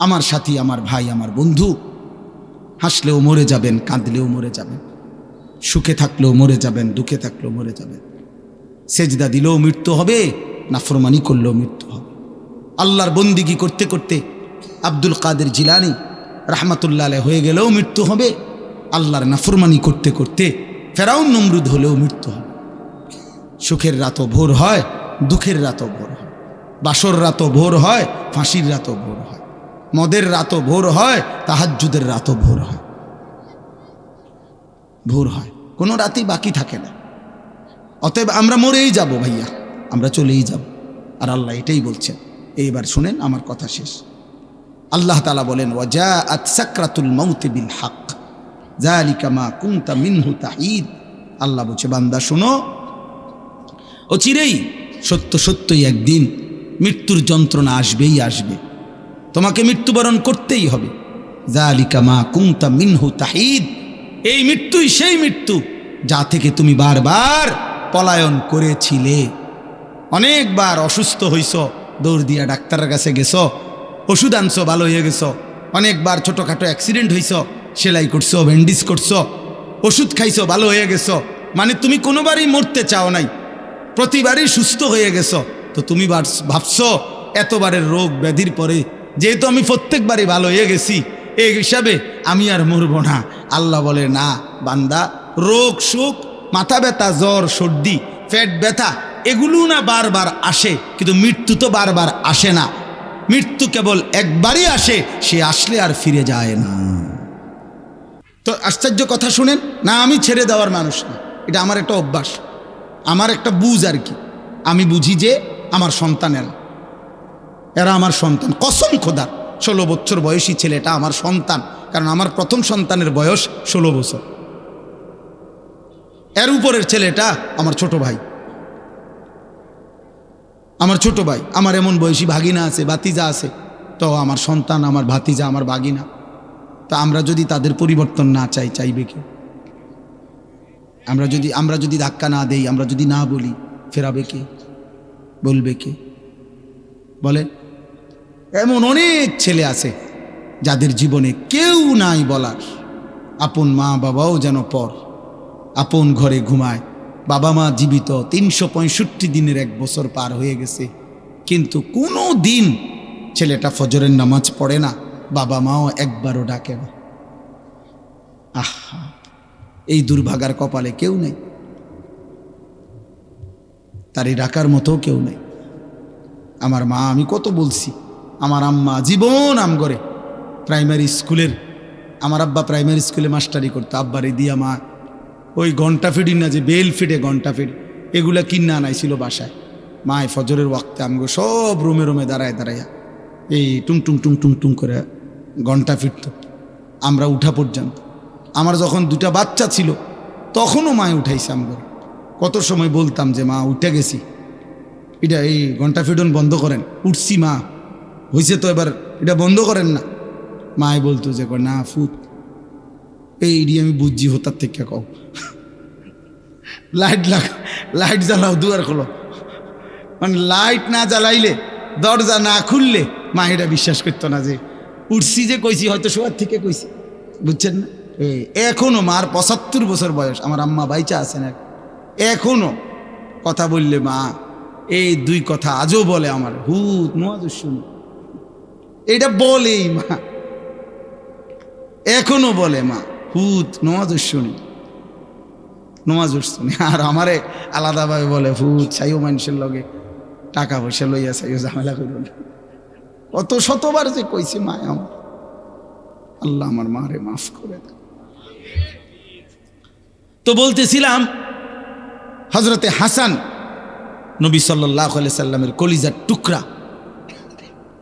আমার সাথী, আমার ভাই, আমার বন্ধু। হাসলেও মরে যাবেন, কাঁদলেও মরে যাবেন, সুখে থাকলেও মরে যাবেন, দুঃখে থাকলেও মরে যাবেন। সেজদা দিলেও মৃত্যু হবে, নাফরমানি করলেও মৃত্যু হবে। আল্লাহর বন্দিগি করতে করতে আব্দুল কাদের জিলানী রাহমাতুল্লাহ আলাইহি হয়ে গেলেও মৃত্যু হবে, আল্লাহর নাফরমানি করতে করতে ফেরাউন নমরুদ হলেও মৃত্যু হবে। সুখের রাতও ভোর হয়, দুঃখের রাতও ভোর হয়, বাসর রাতও ভোর হয়, ফাঁসির রাতও ভোর হয়, মদের রাতও ভোর হয়, তাহাজ্জুদের রাতও ভোর হয়। ভোর হয়, কোনো রাতই বাকি থাকে না। অতএব আমরা মরেই যাব ভাইয়া, আমরা চলেই যাব। আর আল্লাহ এটাই বলছেন। এইবার শুনেন, আমার কথা শেষ। আল্লাহ তাআলা বলেন, ওয়াজাআত সাকরাতুল মাউত বিল হক যালিকা মা কুনতা মিনহু তাহিদ। আল্লাহ বলছে, বান্দা শোনো, অচিরেই সত্য সত্যই একদিন মৃত্যুর যন্ত্রণা আসবেই আসবে, তোমাকে মৃত্যুবরণ করতেই হবে। যালিকা মা কুনতা মিনহু তাহিদ, এই মৃত্যুই সেই মৃত্যু যা থেকে তুমি বারবার পলায়ন করেছিলে। অনেকবার অসুস্থ হইছ, দৌড় দিয়া ডাক্তারের কাছে গেছ, ওষুধ আনছো, ভালো হয়ে গেছ। অনেকবার ছোটোখাটো অ্যাক্সিডেন্ট হইছ, সেলাই করছো, ব্যান্ডেজ করছো, ওষুধ খাইছো, ভালো হয়ে গেছো। মানে তুমি কোনোবারই মরতে চাও নাই, প্রতিবারই সুস্থ হয়ে গেছো। তো তুমি ভাবছো এতবারের রোগ ব্যাধির পরে যেহেতু আমি প্রত্যেকবারই ভালো হয়ে গেছি, এই হিসাবে আমি আর মরবো না। আল্লাহ বলে, না বান্দা, রোগ সুখ, মাথা ব্যথা, জ্বর, সর্দি, পেট ব্যথা, এগুলো না বারবার আসে, কিন্তু মৃত্যু তো বারবার আসে না। মৃত্যু কেবল একবারই আসে, সে আসলে আর ফিরে যায় না। তো আশ্চর্য কথা শুনেন না, আমি ছেড়ে দেওয়ার মানুষ না, এটা আমার একটা অভ্যাস, আমার একটা বুঝ আর কি। আমি বুঝি যে আমার সন্তানেরা, এরা আমার সন্তান, কসম খোদার। 16 বছর বয়সী ছেলেটা আমার সন্তান, কারণ আমার প্রথম সন্তানের বয়স 16 বছর। এর উপরের ছেলেটা আমার ছোট ভাই, আমার ছোট ভাই। আমার এমন বয়সী ভাগিনা আছে, ভাতিজা আছে, তো আমার সন্তান, আমার ভাতিজা, আমার ভাগিনা। তা আমরা যদি তাদের পরিবর্তন না চাই, চাইবে কে? আমরা যদি ধাক্কা না দেই, আমরা যদি না বলি, ফেরাবে কে? বলবে কে? বলে। এমন অনেক ছেলে আছে যাদের জীবনে কেউ নাই বলার, আপন মা বাবাও যেন পর, আপন ঘরে ঘুমায়, বাবা মা জীবিত, 365 দিনের 1 বছর পার হয়ে গেছে, কিন্তু কোনো দিন ছেলেটা ফজরের নামাজ পড়ে না, বাবা মাও একবারও ডাকে না। আহা, এই দুর্ভাগার কপালে কেউ নেই, তারই ডাকার মতো কেউ নেই। আমার মা, আমি কত বলছি, আমার আম্মা জীবন আমগরে প্রাইমারি স্কুলের, আমার আব্বা প্রাইমারি স্কুলে মাস্টারি করতো, আব্বারে দিয়া মা ওই ঘন্টা ফিডি না, যে বেল ফিডে ঘন্টা ফিড, এগুলা কিনা আনাইছিল বাসায়। মায় ফজরের ওয়াক্তে আমগো সব রুমে রুমে দাঁড়ায় দাঁড়াইয়া এই টুং টুং টুং টুং টুং করে ঘন্টা ফিরত, আমরা উঠা পর্যন্ত। আমার যখন 2টা বাচ্চা ছিল তখনও মায় উঠাইছে আমগো। কত সময় বলতাম যে মা উঠে গেছি, এটা এই ঘন্টা ফিডন বন্ধ করেন, উঠছি মা, হয়েছে তো এবার এটা বন্ধ করেন না। মায় বলতো যে না ফুট, এইডি আমি বুঝছি হতার থেকে কও, লাইট জ্বালাও, দুয়ার খোলো। মানে লাইট না জ্বালাইলে, দরজা না খুললে মা এটা বিশ্বাস করতো না যে উঠছি, যে কইছি হয়তো শোয়ার থেকে কইছি, বুঝছেন না? এখনো মার 75 বছর বয়স, আমার আম্মা বাইচা আছেন, এখনো কথা বললে মা এই 2 কথা আজও বলে, আমার হুত নওয়াজ শুনি, এটা বলেই মা, এখনো বলে মা হুত নওয়াজ শুনি, নওয়াজ শুনি। আর আমারে আলাদাভাবে বলে হুত চাইও মানুষের লগে টাকা পয়সা লইয়া চাইও ঝামেলা করো না। কত শতবার যে কইছি মায় আমার, আল্লাহ আমার মারে মাফ করে দেয়। তো বলতেছিলাম, হজরতে হাসান নবী সাল্লাল্লাহু আলাইহি সাল্লামের কলিজার টুকরা,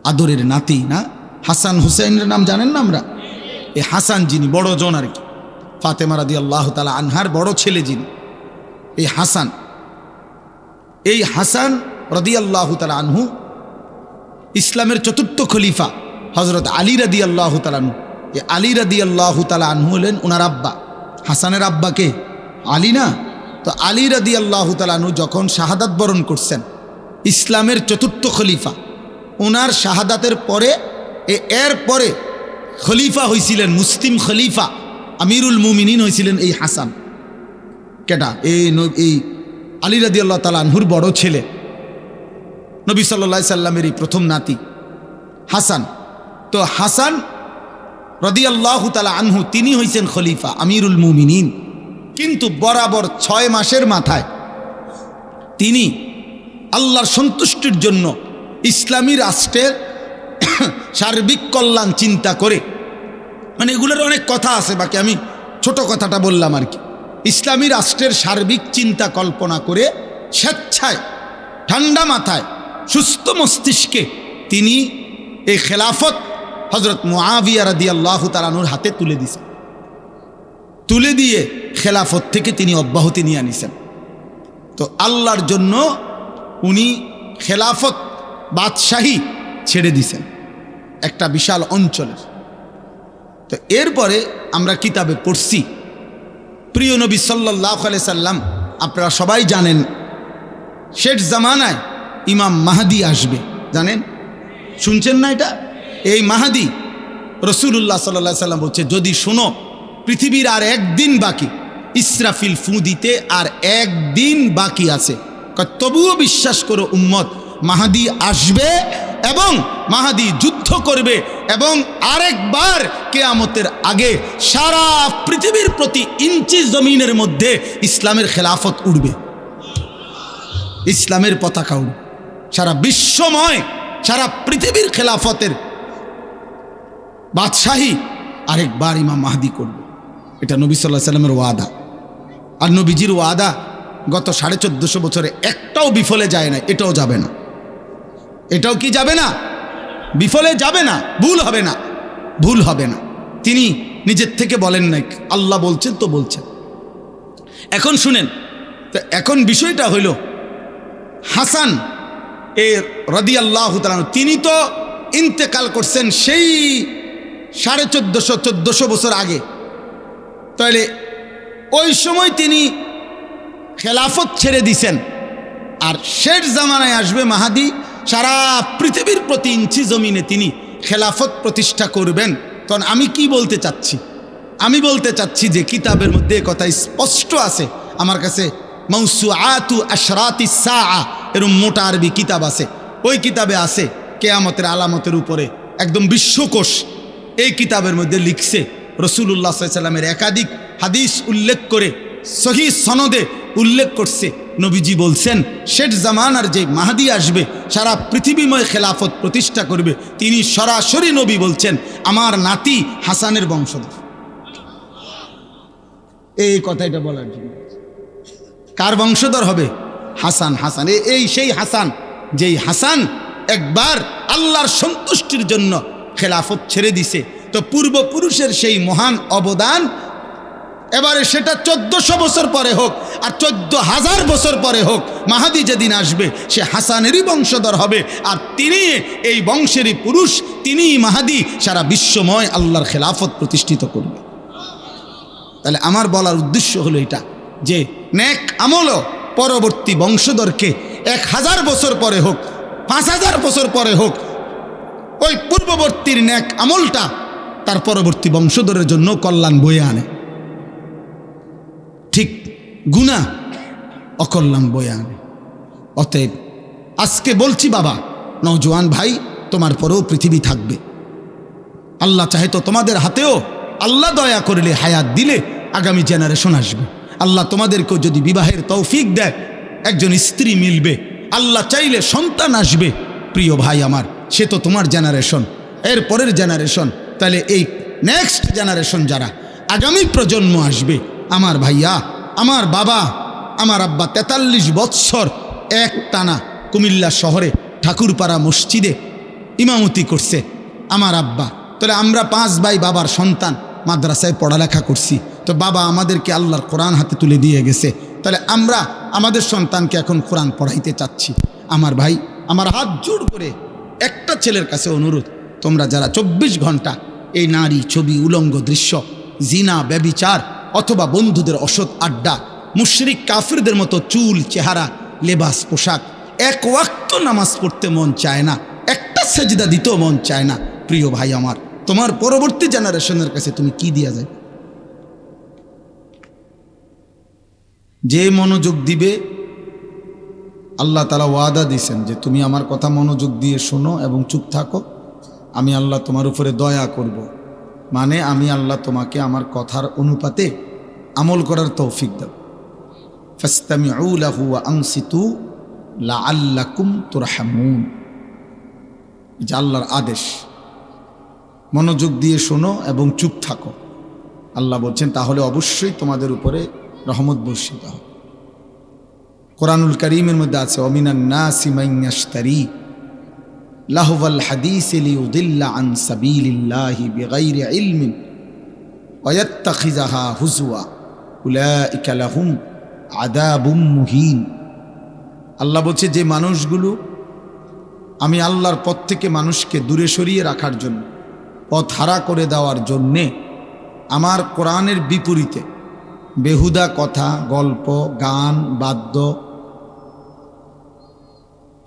আদরের নাতি না, হাসান হুসাইনের নাম জানেন না আমরা? এই হাসান যিনি বড় জন আর কি, ফাতেমা রাদিয়াল্লাহু তাআলা আনহার বড় ছেলে যিনি, এই হাসান রাদিয়াল্লাহু তাআলা আনহু ইসলামের 4র্থ খলিফা হযরত আলী রাদিয়াল্লাহু তাআলা আনহু। এই আলী রাদিয়াল্লাহু তাআলা আনহু হলেন ওনার আব্বা। হাসানের আব্বাকে আলী না? তো আলী রাদিয়াল্লাহু তাআলা আনহু যখন শাহাদাত বরণ করছেন, ইসলামের 4র্থ খলিফা, ওনার শাহাদাতের পরে এরপরে খলিফা হয়েছিলেন, মুসলিম খলিফা আমিরুল মুমিনিন হয়েছিলেন এই হাসান। কেটা? এই আলী রাদিয়াল্লাহু তাআলা আনহুর বড় ছেলে, নবী সাল্লাল্লাহু আলাইহি সাল্লামের এই প্রথম নাতি হাসান। তো হাসান রাদিয়াল্লাহু তাআলা আনহু তিনি হয়েছেন খলিফা আমিরুল মুমিনিন। কিন্তু বরাবর 6 মাসের মাথায় তিনি আল্লাহর সন্তুষ্টির জন্য ইসলামী রাষ্ট্রের সার্বিক কল্যাণ চিন্তা করে, মানে এগুলোর অনেক কথা আছে, বাকি আমি ছোট কথাটা বললাম আর কি। ইসলামী রাষ্ট্রের সার্বিক চিন্তা কল্পনা করে স্বেচ্ছায় ঠান্ডা মাথায় সুস্থ মস্তিষ্কে তিনি এই খেলাফত হযরত মুআবিয়া রাদিয়াল্লাহু তাআলা আনহুর হাতে তুলে দিয়েছেন। তুলে দিয়ে খেলাফত থেকে তিনি অব্যাহতি নিয়ে আনিছেন। তো আল্লাহর জন্য উনি খেলাফত বাদশাহী ছেড়ে দিছেন একটা বিশাল অঞ্চলের। তো এরপরে আমরা কিতাবে পড়ছি, প্রিয় নবী সাল্লাল্লাহু আলাইহি সাল্লাম আপনারা সবাই জানেন শেষ জামানায় ইমাম মাহদি আসবে, জানেন? শুনছেন না এটা? এই মাহদি রাসূলুল্লাহ সাল্লাল্লাহু আলাইহি সাল্লাম বলছে, যদি শোনো পৃথিবীর আর একদিন বাকি, ইসরাফিল ফু দিতে আর একদিন বাকি আছে, তবুও বিশ্বাস করো উম্মত, মাহদি আসবে এবং মাহদি যুদ্ধ করবে এবং আরেকবার কিয়ামতের আগে সারা পৃথিবীর প্রতি ইঞ্চি জমিনের মধ্যে ইসলামের খেলাফত উড়বে, ইসলামের পতাকা উড়বে, সারা বিশ্বময় সারা পৃথিবীর খেলাফতের বাদশাহী আরেকবার ইমাম মাহদি করবে। এটা নবী সাল্লাল্লাহু আলাইহি সাল্লামের ওয়াদা। আর নবীজির ওয়াদা গত 1450 বছরে একটাও বিফলে যায় না, এটাও যাবে না। এটাও কি যাবে না? বিফলে যাবে না, ভুল হবে না, ভুল হবে না। তিনি নিজের থেকে বলেন নাই, আল্লাহ বলছেন তো বলছেন। এখন শুনেন, তো এখন বিষয়টা হইল হাসান রাদিয়াল্লাহু তাআলা তিনি তো ইন্তেকাল করছেন সেই 1450-1400 বছর আগে। তাহলে ওই সময় তিনি খেলাফত ছেড়ে দিছেন, আর শেষ জামানায় আসবে মাহাদি, সারা পৃথিবীর প্রতি ইঞ্চি জমিনে তিনি খেলাফত প্রতিষ্ঠা করবেন। তখন আমি কি বলতে চাচ্ছি? আমি বলতে চাচ্ছি যে কিতাবের মধ্যে কথা স্পষ্ট আছে, আমার কাছে মাউসুআতু আশরাতিস সাআ এরকম মোটা আরবি কিতাব আছে, ওই কিতাবে আছে কিয়ামতের আলামতের উপরে একদম বিশ্বকোষ। এই কিতাবের মধ্যে লিখছে রাসূলুল্লাহ সাল্লাল্লাহু আলাইহি সাল্লামের একাধিক হাদিস উল্লেখ করে সহিহ সনদে উল্লেখ করছে, নবীজি বলছেন শেষ জামানার যে মাহদি আসবে সারা পৃথিবীময় খেলাফত প্রতিষ্ঠা করবে, তিনি সরাসরি নবী বলছেন আমার নাতি হাসানের বংশধর। এই কথাটা বলার জন্য কার বংশধর হবে? হাসান। হাসান এই সেই হাসান, যেই হাসান একবার আল্লাহর সন্তুষ্টির জন্য খেলাফত ছেড়ে দিছে। তো পূর্বপুরুষের সেই মহান অবদান এবারে সেটা 1400 বছর পরে হোক আর 14,000 বছর পরে হোক, মাহাদি যেদিন আসবে সে হাসানেরই বংশধর হবে, আর তিনি এই বংশেরই পুরুষ, তিনিই মাহাদি, সারা বিশ্বময় আল্লাহর খেলাফত প্রতিষ্ঠিত করবে। তাহলে আমার বলার উদ্দেশ্য হলো এটা যে নেক আমলও পরবর্তী বংশধরকে 1000 বছর পরে হোক, 5000 বছর পরে হোক, ওই পূর্ববর্তীর নেক আমলটা তার পরবর্তী বংশধরের জন্য কল্যাণ বয়ে আনে। ঠিক গুনাহ অকল্যাণ বয়ে আনে। অতএব আজকে বলছি বাবা, নওজোয়ান ভাই, তোমার পরেও পৃথিবী থাকবে। আল্লাহ চাহে তো তোমাদের হাতেও আল্লাহ দয়া করলে হায়াত দিলে আগামী জেনারেশন আসবে। আল্লাহ তোমাদেরকেও যদি বিবাহের তৌফিক দেয়, একজন স্ত্রী মিলবে, আল্লাহ চাইলে সন্তান আসবে। প্রিয় ভাই আমার, সে তো তোমার জেনারেশন, এর পরের জেনারেশন। তাহলে এই নেক্সট জেনারেশন যারা আগামী প্রজন্ম আসবে, আমার ভাইয়া, আমার বাবা, আমার আব্বা 43 বৎসর এক টানা কুমিল্লা শহরে ঠাকুরপাড়া মসজিদে ইমামতি করছে আমার আব্বা। তাহলে আমরা 5 ভাই বাবার সন্তান, মাদ্রাসায় পড়ালেখা করছি। তো বাবা আমাদেরকে আল্লাহর কোরআন হাতে তুলে দিয়ে গেছে, তাহলে আমরা আমাদের সন্তানকে এখন কোরআন পড়াইতে চাচ্ছি। আমার ভাই, আমার হাত জোড় করে একটা ছেলের কাছে অনুরোধ, তোমরা যারা 24 ঘন্টা এই নারী, ছবি, উলঙ্গ দৃশ্য, জিনা, ব্যভিচার অথবা বন্ধুদের অসৎ আড্ডা, মুশরিক কাফিরদের মতো চুল, চেহারা, লেবাস, পোশাক, এক ওয়াক্ত নামাজ পড়তে মন চায় না, একটা সেজদা দিতেও মন চায় না, প্রিয় ভাই আমার, তোমার পরবর্তী জেনারেশনের কাছে তুমি কি দিয়া যায়? যে মনোযোগ দিবে, আল্লাহ তাআলা ওয়াদা দিয়েছেন যে তুমি আমার কথা মনোযোগ দিয়ে শোনো এবং চুপ থাকো, আমি আল্লাহ তোমার উপরে দয়া করব। মানে আমি আল্লাহ তোমাকে আমার কথার অনুপাতে আমল করার তৌফিক দেব। ফাসতামিউ লাহু ওয়া আনসিতু লাআল্লাকুম তুরহামুন। যে আল্লাহর আদেশ, মনোযোগ দিয়ে শোনো এবং চুপ থাকো। আল্লাহ বলছেন তাহলে অবশ্যই তোমাদের উপরে রহমত বর্ষিত হবে। কোরআনুল কারীমের মধ্যে আছে ওয়ামিনান নাসি মান ইয়াশতারি লাহওয়াল হাদিস লিইউদিল্লা আন সাবিলিল্লাহি বিগাইরি ইলমিন ওয়া ইয়াত্তাখিযাহা হুজওয়া উলাইকা লাহুম আযাবুম মুহিন। আল্লাহ বলছে যে মানুষগুলো আমি আল্লাহর পথ থেকে মানুষকে দূরে সরিয়ে রাখার জন্য, পথ হারা করে দেওয়ার জন্যে আমার কোরআনের বিপরীতে বেহুদা কথা, গল্প, গান, বাদ্য,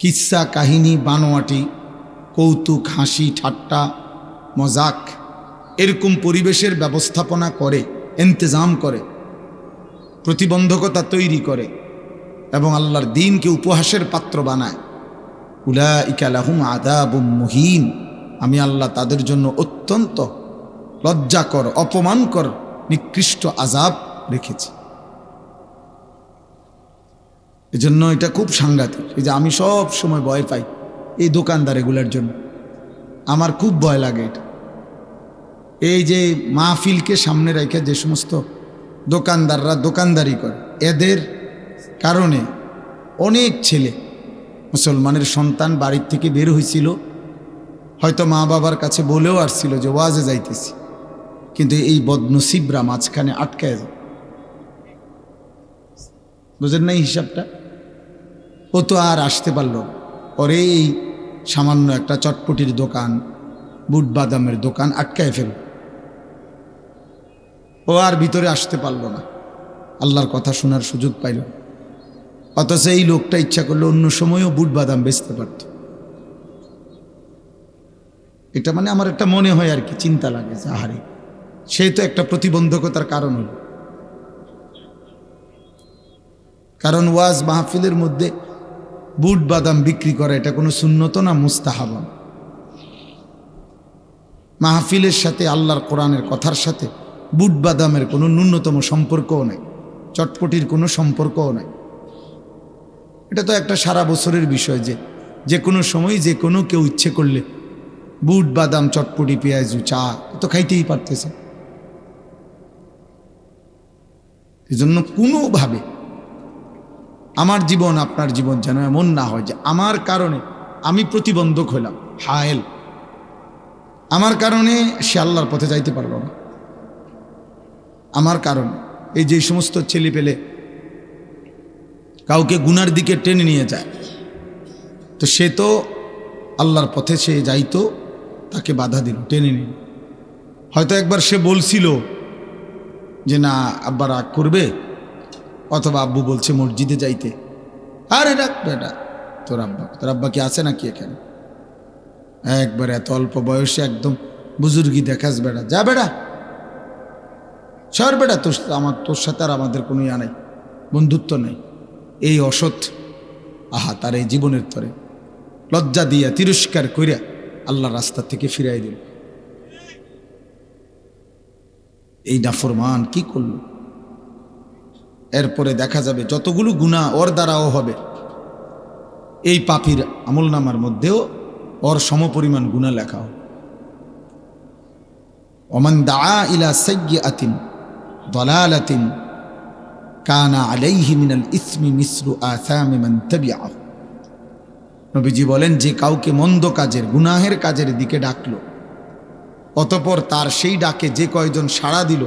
কিস্সা কাহিনী, বানোয়াটি, কৌতুক, হাসি ঠাট্টা, মজাক এরকম পরিবেশের ব্যবস্থাপনা করে, ইন্তজাম করে, প্রতিবন্ধকতা তৈরি করে এবং আল্লাহর দ্বীনকে উপহাসের পাত্র বানায়, উলাইকা লাহুম আযাবুম মুহিন, আমি আল্লাহ তাদের জন্য অত্যন্ত লজ্জাকর, অপমানকর, নিকৃষ্ট আযাব রেখেছি। এজন্য এটা খুব সাংঘাতিক। এই যে আমি সব সময় ভয় পাই এই দোকানদার এগুলোর জন্য, আমার খুব ভয় লাগে এটা। এই যে মাহফিলকে সামনে রেখে যে সমস্ত দোকানদাররা দোকানদারি করে, এদের কারণে অনেক ছেলে মুসলমানের সন্তান বাড়ির থেকে বের হয়েছিল, হয়তো মা বাবার কাছে বলেও আসছিল যে ওয়াজে যাইতেছি, কিন্তু এই বদনসিবরা মাঝখানে আটকায় যায়। বুঝেন না এই হিসাবটা? ও তো আর আসতে পারল, পরে এই সামান্য একটা চটপটির দোকান, বুট বাদামের দোকান আটকায় ফেল, ও আর ভিতরে আসতে পারল না, আল্লাহর কথা শোনার সুযোগ পাইল। অথচ এই লোকটা ইচ্ছা করলে অন্য সময়ও বুট বাদাম বেচতে পারত। এটা মানে আমার একটা মনে হয় আর কি, চিন্তা লাগে যে আহারে, সেই তো একটা প্রতিবন্ধকতার কারণ হল। কারণ ওয়াজ মাহফিলের মধ্যে বুট বাদাম বিক্রি করা এটা কোনো সুন্নত না, মুস্তাহাব। মাহফিলের সাথে আল্লাহর কোরআনের কথার সাথে বুট বাদামের কোনো ন্যূনতম সম্পর্কও নাই, চটপটির কোনো সম্পর্কও নাই। এটা তো একটা সারা বছরের বিষয় যে যে কোনো সময় যে কোনো কেউ ইচ্ছে করলে বুট বাদাম, চটপটি, পেঁয়াজু, চা তো খাইতেই পারতেছে। এজন্য কোনোভাবে আমার জীবন, আপনার জীবন যেন এমন না হয় যে আমার কারণে আমি প্রতিবন্ধক হইলাম, হায়েল, আমার কারণে সে আল্লাহর পথে যাইতে পারল না। আমার কারণে এই যে সমস্ত ছেলে পেলে কাউকে গুনার দিকে টেনে নিয়ে যায়, তো সে তো আল্লাহর পথে সে যাইতো, তাকে বাধা দিল, টেনে নিল। হয়তো একবার সে বলছিল যে না আব্বা রাগ করবে, অথবা আব্বু বলছে মসজিদে যাইতে, আরে রাখ বেটা, তোর আব্বা কি আছে নাকি এখানে? একবার এত অল্প বয়সে একদম বুজুর্গি দেখাস বেটা, যা বেটা সর বেটা, তোর সাথে আর আমাদের কোনো ইয়া নাই, বন্ধুত্ব নাই। এই অসৎ আহা তার এই জীবনের তরে লজ্জা দিয়া তিরস্কার কইরা আল্লাহর রাস্তা থেকে ফিরাই দিল। এই নাফরমান কি করল? এরপরে দেখা যাবে যতগুলো গুনাহ ওর দ্বারাও হবে, এই পাপীর আমলনামার মধ্যেও ওর সমপরিমাণ গুনাহ লেখা হবে। ওমান দাআ ইলা সাইয়্যাতিন দালালাতিন কানা আলাইহি মিনাল ইসমি মিসলু আসামি মান তাবিআহু। নবীজি বলেন, যে কাউকে মন্দ কাজের, গুনাহের কাজের দিকে ডাকলো, অতঃপর তার সেই ডাকে যে কয়জন সাড়া দিল,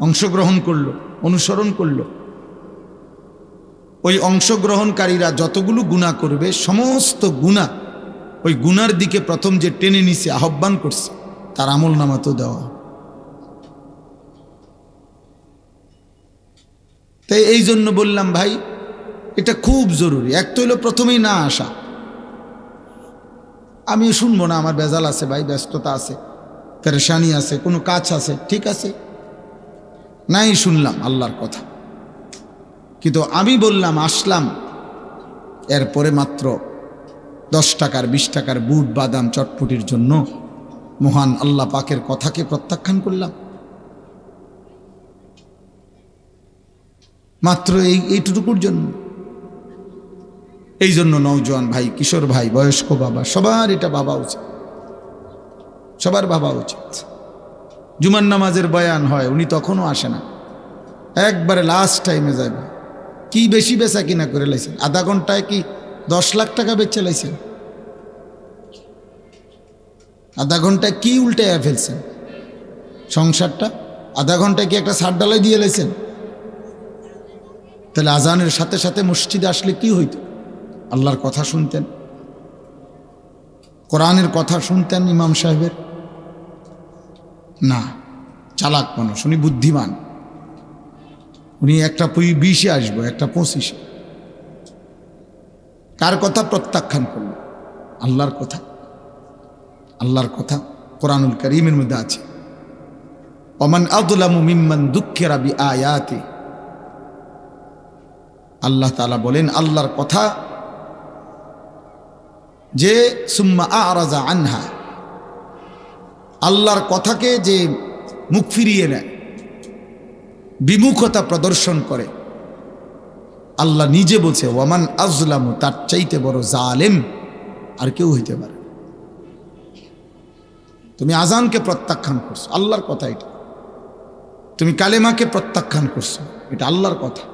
অংশগ্রহণ করল, অনুসরণ করল, ওই অংশগ্রহণকারীরা যতগুলো গুনাহ করবে সমস্ত গুনাহ ওই গুনার দিকে প্রথম যে টেনে নিছে, আহ্বান করছে, তার আমল নামা তো দেওয়া। তাই এই জন্য বললাম ভাই, এটা খুব জরুরি। এক তো হলো প্রথমেই না আসা, আমি শুনবো না, আমার বেজাল আছে ভাই, ব্যস্ততা আছে, পেরেশানি আছে, কোনো কাজ আছে, ঠিক আছে, নাই শুনলাম আল্লাহর কথা। কিন্তু আমি বললাম, আসলাম, এরপরে মাত্র 10 টাকার 20 টাকার বুট বাদাম চটপটির জন্য মহান আল্লাহ পাকের কথাকে প্রত্যাখ্যান করলাম। মাত্র এইটুকুর জন্য। এই জন্য নওজোয়ান ভাই, কিশোর ভাই, বয়স্ক বাবা, সবার এটা ভাবা উচিত, সবার ভাবা উচিত। জুমার নামাজের বয়ান হয়, উনি তখনও আসে না, একবারে লাস্ট টাইমে যাবে। কি বেশি বেচা কিনা করে লাইছেন? আধা ঘন্টায় কি 10 লাখ টাকা বেচে লাইছেন? আধা ঘন্টায় কি উল্টাইয়া ফেলছেন সংসারটা? আধা ঘন্টায় কি একটা ছাদ ডালাই দিয়ে লাইছেন? তাহলে আজানের সাথে সাথে মসজিদে আসলে কি হইতো? আল্লাহর কথা শুনতেন, কোরআনের কথা শুনতেন ইমাম সাহেবের। না, চালাক মানুষ, উনি বুদ্ধিমান, উনি একটা 20-এ আসবো, একটা 25-এ। কার কথা প্রত্যাখ্যান করলো? আল্লাহর কথা। আল্লাহর কথা কোরআনুল কারীমের মধ্যে আছে, ওমান আযলামু মিম্মান যুক্কিরা বিআয়াতি। আল্লাহ তাআলা বলেন, আল্লাহর কথা যে সুম্মা আ'রাযা আনহা, আল্লাহর কথাকে যে মুখ ফিরিয়ে নেয়, বিমুখতা প্রদর্শন করে, আল্লাহ নিজে বলছে ওয়ামান আযলামু, তার চাইতে বড় জালেম আর কেউ হইতে পারে। তুমি আজানকে প্রত্যাখ্যান করছো, আল্লাহর কথা এটা। তুমি কালেমাকে প্রত্যাখ্যান করছো, এটা আল্লাহর কথা।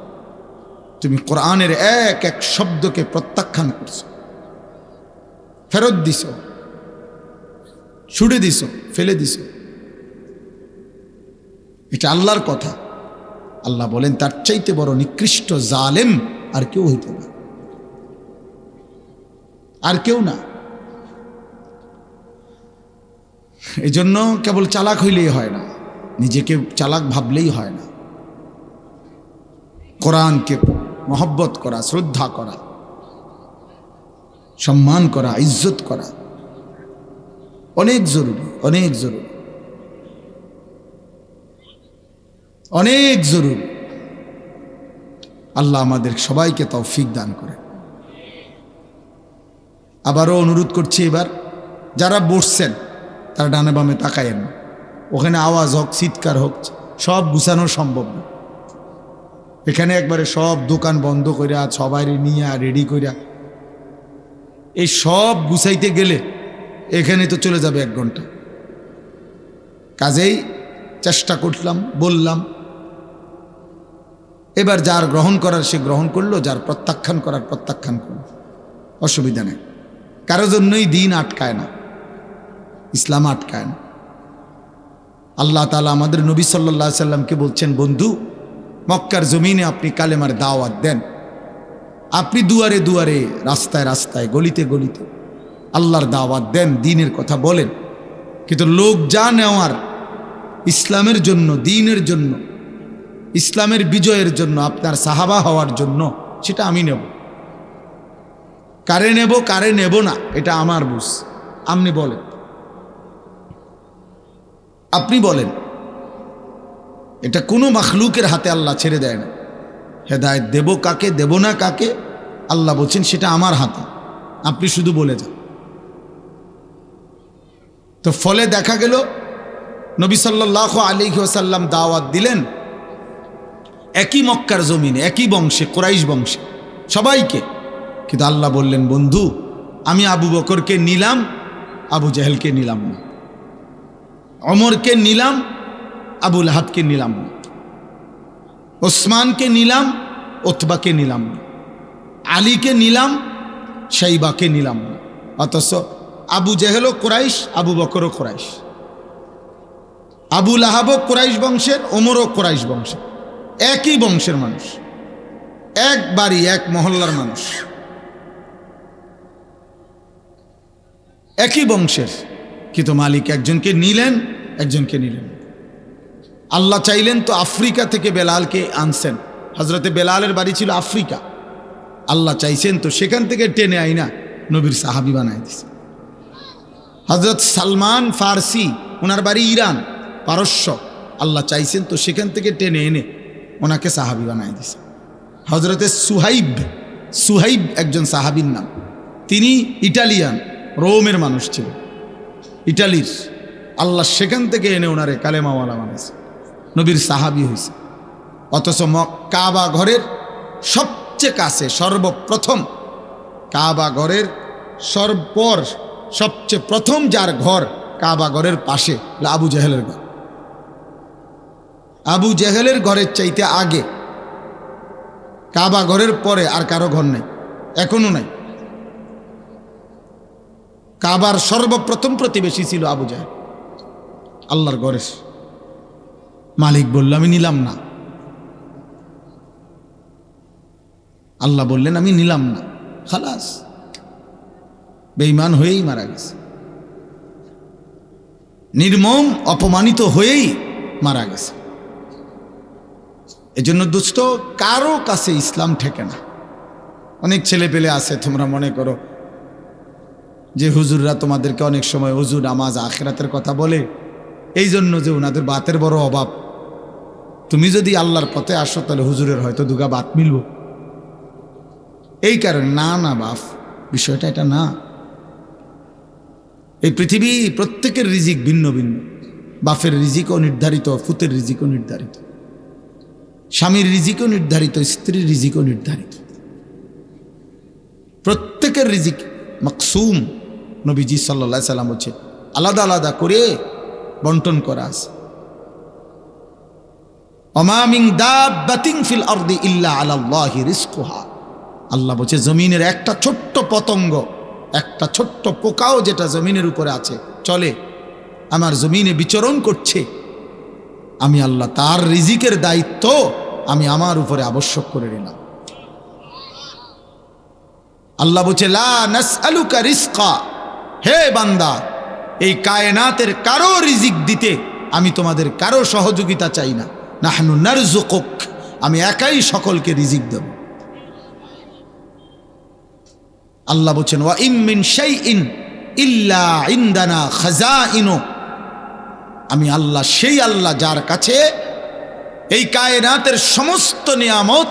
তুমি কোরআনের এক এক শব্দকে প্রত্যাখ্যান করছো, ফেরত দিছ, ছুড়ে দিছ, ফেলে দিছ, এটা আল্লাহর কথা। আল্লাহ বলেন তার চাইতে বড় নিকৃষ্ট জালেম আর কেউ হইতে না, আর কেউ না। এই জন্য কেবল চালাক হইলেই হয় না, নিজেকে চালাক ভাবলেই হয় না। কোরআনকে মহব্বত করা, শ্রদ্ধা করা, সম্মান করা, ইজ্জত করা অনেক জরুরি, অনেক জরুরি, অনেক জরুরি। আল্লাহ আমাদের সবাইকে তৌফিক দান করে। আবারও অনুরোধ করছি, এবার যারা বসছেন তারা ডানে বামে তাকায়েন না। ওখানে আওয়াজ হোক, চিৎকার হোক, সব গুছানো সম্ভব না। এখানে একবারে সব দোকান বন্ধ কইরা, সবাই নিয়ে রেডি কইরা এই সব গুছাইতে গেলে এখানে তো চলে যাবে 1 ঘন্টা। কাজেই চেষ্টা করলাম, বললাম, এবার যার গ্রহণ করার সে গ্রহণ করলো, যার প্রত্যাখ্যান করার প্রত্যাখ্যান করলো, অসুবিধা নেই। কারো জন্যই দিন আটকায় না, ইসলাম আটকায় না। আল্লাহ তাআলা আমাদের নবী সাল্লাল্লাহু আলাইহি সাল্লামকে বলছেন, বন্ধু, মক্কার জমিনে আপনি কালেমার দাওয়াত দেন, আপনি দুয়ারে দুয়ারে, রাস্তায় রাস্তায়, গলিতে গলিতে আল্লাহর দাওয়াত দেন, দ্বীনের কথা বলেন। কিন্তু লোক যা নেওয়ার ইসলামের জন্য, দ্বীনের জন্য, ইসলামের বিজয়ের জন্য, আপনার সাহাবা হওয়ার জন্য, সেটা আমি নেব। কারে নেব, কারে নেব না, এটা আমার বুঝ। আপনি বলেন, আপনি বলেন। এটা কোনো মাখলুকের হাতে আল্লাহ ছেড়ে দেয় না। হেদায়েত দেব কাকে, দেব না কাকে, আল্লাহ বলছেন সেটা আমার হাতে, আপনি শুধু বলে যান। তো ফলে দেখা গেল নবী সাল্লাল্লাহু আলাইহি ওয়াসাল্লাম দাওয়াত দিলেন একই মক্কার জমিনে, একই বংশে, কুরাইশ বংশে, সবাইকে। কিন্তু আল্লাহ বললেন, বন্ধু, আমি আবু বকরকে নিলাম, আবু জাহেলকে নিলাম না। ওমরকে নিলাম, আবু লাহাবকে নিলাম না। ওসমানকে নিলাম, উতবাকে নিলাম না। আলীকে নিলাম, শাইবাকে নিলাম না। অথচ আবু জাহেলও কুরাইশ, আবু বকরও কুরাইশ, আবু লাহাবও কুরাইশ বংশের, ওমরও কুরাইশ বংশের, একই বংশের মানুষ, এক বাড়ি, এক মহল্লার মানুষ, একই বংশের। কিন্তু মালিক একজনকে নিলেন, একজনকে নিলেন। আল্লাহ চাইলেন তো আফ্রিকা থেকে বেলালকে আনছেন। হজরতে বেলালের বাড়ি ছিল আফ্রিকা। আল্লাহ চাইছেন তো সেখান থেকে টেনে আইনা নবীর সাহাবী বানায় দিছে। হজরত সালমান ফার্সি, ওনার বাড়ি ইরান, পারস্য। আল্লাহ চাইছেন তো সেখান থেকে টেনে এনে ওনাকে সাহাবি বানায় দিয়েছে। হজরতে সুহাইব একজন সাহাবির নাম। তিনি ইটালিয়ান, রোমের মানুষ ছিল, ইটালির। আল্লাহ সেখান থেকে এনে ওনারে কালেমাওয়ালা বানাইছে, নবীর সাহাবি হয়েছে। অথচ কাবা ঘরের সবচেয়ে কাছে, সর্বপ্রথম কাবা ঘরের সবচেয়ে প্রথম যার ঘর কাবা ঘরের পাশে আবু জেহেলের ঘর। আবু জেহেলের ঘরের চাইতে আগে, কাবা ঘরের পরে আর কারো ঘর নেই, এখনো নাই। কাবার সর্বপ্রথম প্রতিবেশী ছিল আবু জেহেল। আল্লাহর ঘরের মালিক বলল আমি নিলাম না। আল্লাহ বললেন আমি নিলাম না, খালাস, বেঈমান হয়েই মারা গেছে, নির্মম অপমানিত হয়েই মারা গেছে। এজন্য দুষ্ট কারো কাছে ইসলাম ঠেকে না। অনেক ছেলে পেলে আছে, তোমরা মনে করো যে হুজুররা তোমাদেরকে অনেক সময় হুজুর নামাজ আখিরাতের কথা বলে, এই জন্য যে ওনাদের বাতের বড় অভাব। তুমি যদি আল্লাহর পথে আসো তাহলে হুজুরের হয়তো দুগা বাত মিলব, এই কারণে। না বাপ, বিষয়টা এটা না। এই পৃথিবী প্রত্যেকের রিজিক ভিন্ন ভিন্ন। বাপের রিজিকও নির্ধারিত, ফুতের রিজিকও নির্ধারিত, স্বামীর রিজিকও নির্ধারিত, স্ত্রীর রিজিকও নির্ধারিত। প্রত্যেকের রিজিক মাকসুম। নবীজি সাল্লাল্লাহু আলাইহি সাল্লাম হচ্ছে আলাদা আলাদা করে বন্টন করা আছে। ওমা মিন দাব্বাতিন ফিল আরদি ইল্লা আলাল্লাহি রিজকুহা। আল্লাহ বলছে জমিনের একটা ছোট্ট পতঙ্গ, একটা ছোট্ট পোকাও যেটা জমিনের উপরে আছে, চলে, আমার জমিনে বিচরণ করছে, আমি আল্লাহ তার রিজিকের দায়িত্ব আমি আমার উপরে আবশ্যক করে নিলাম। আল্লাহ বলছে লা নাসআলুকা রিজকা, হে বান্দা, এই কায়নাতের কারো রিজিক দিতে আমি তোমাদের কারো সহযোগিতা চাই না। নাহনু নারযুকুক, আমি একাই সকলকে রিজিক দেব। আল্লাহ বলছেন ওয়া ইম মিন শাইইন ইল্লা ইনদানা খাযাইনু, আমি আল্লাহ সেই আল্লাহ যার কাছে এই কায়নাতের সমস্ত নিয়ামত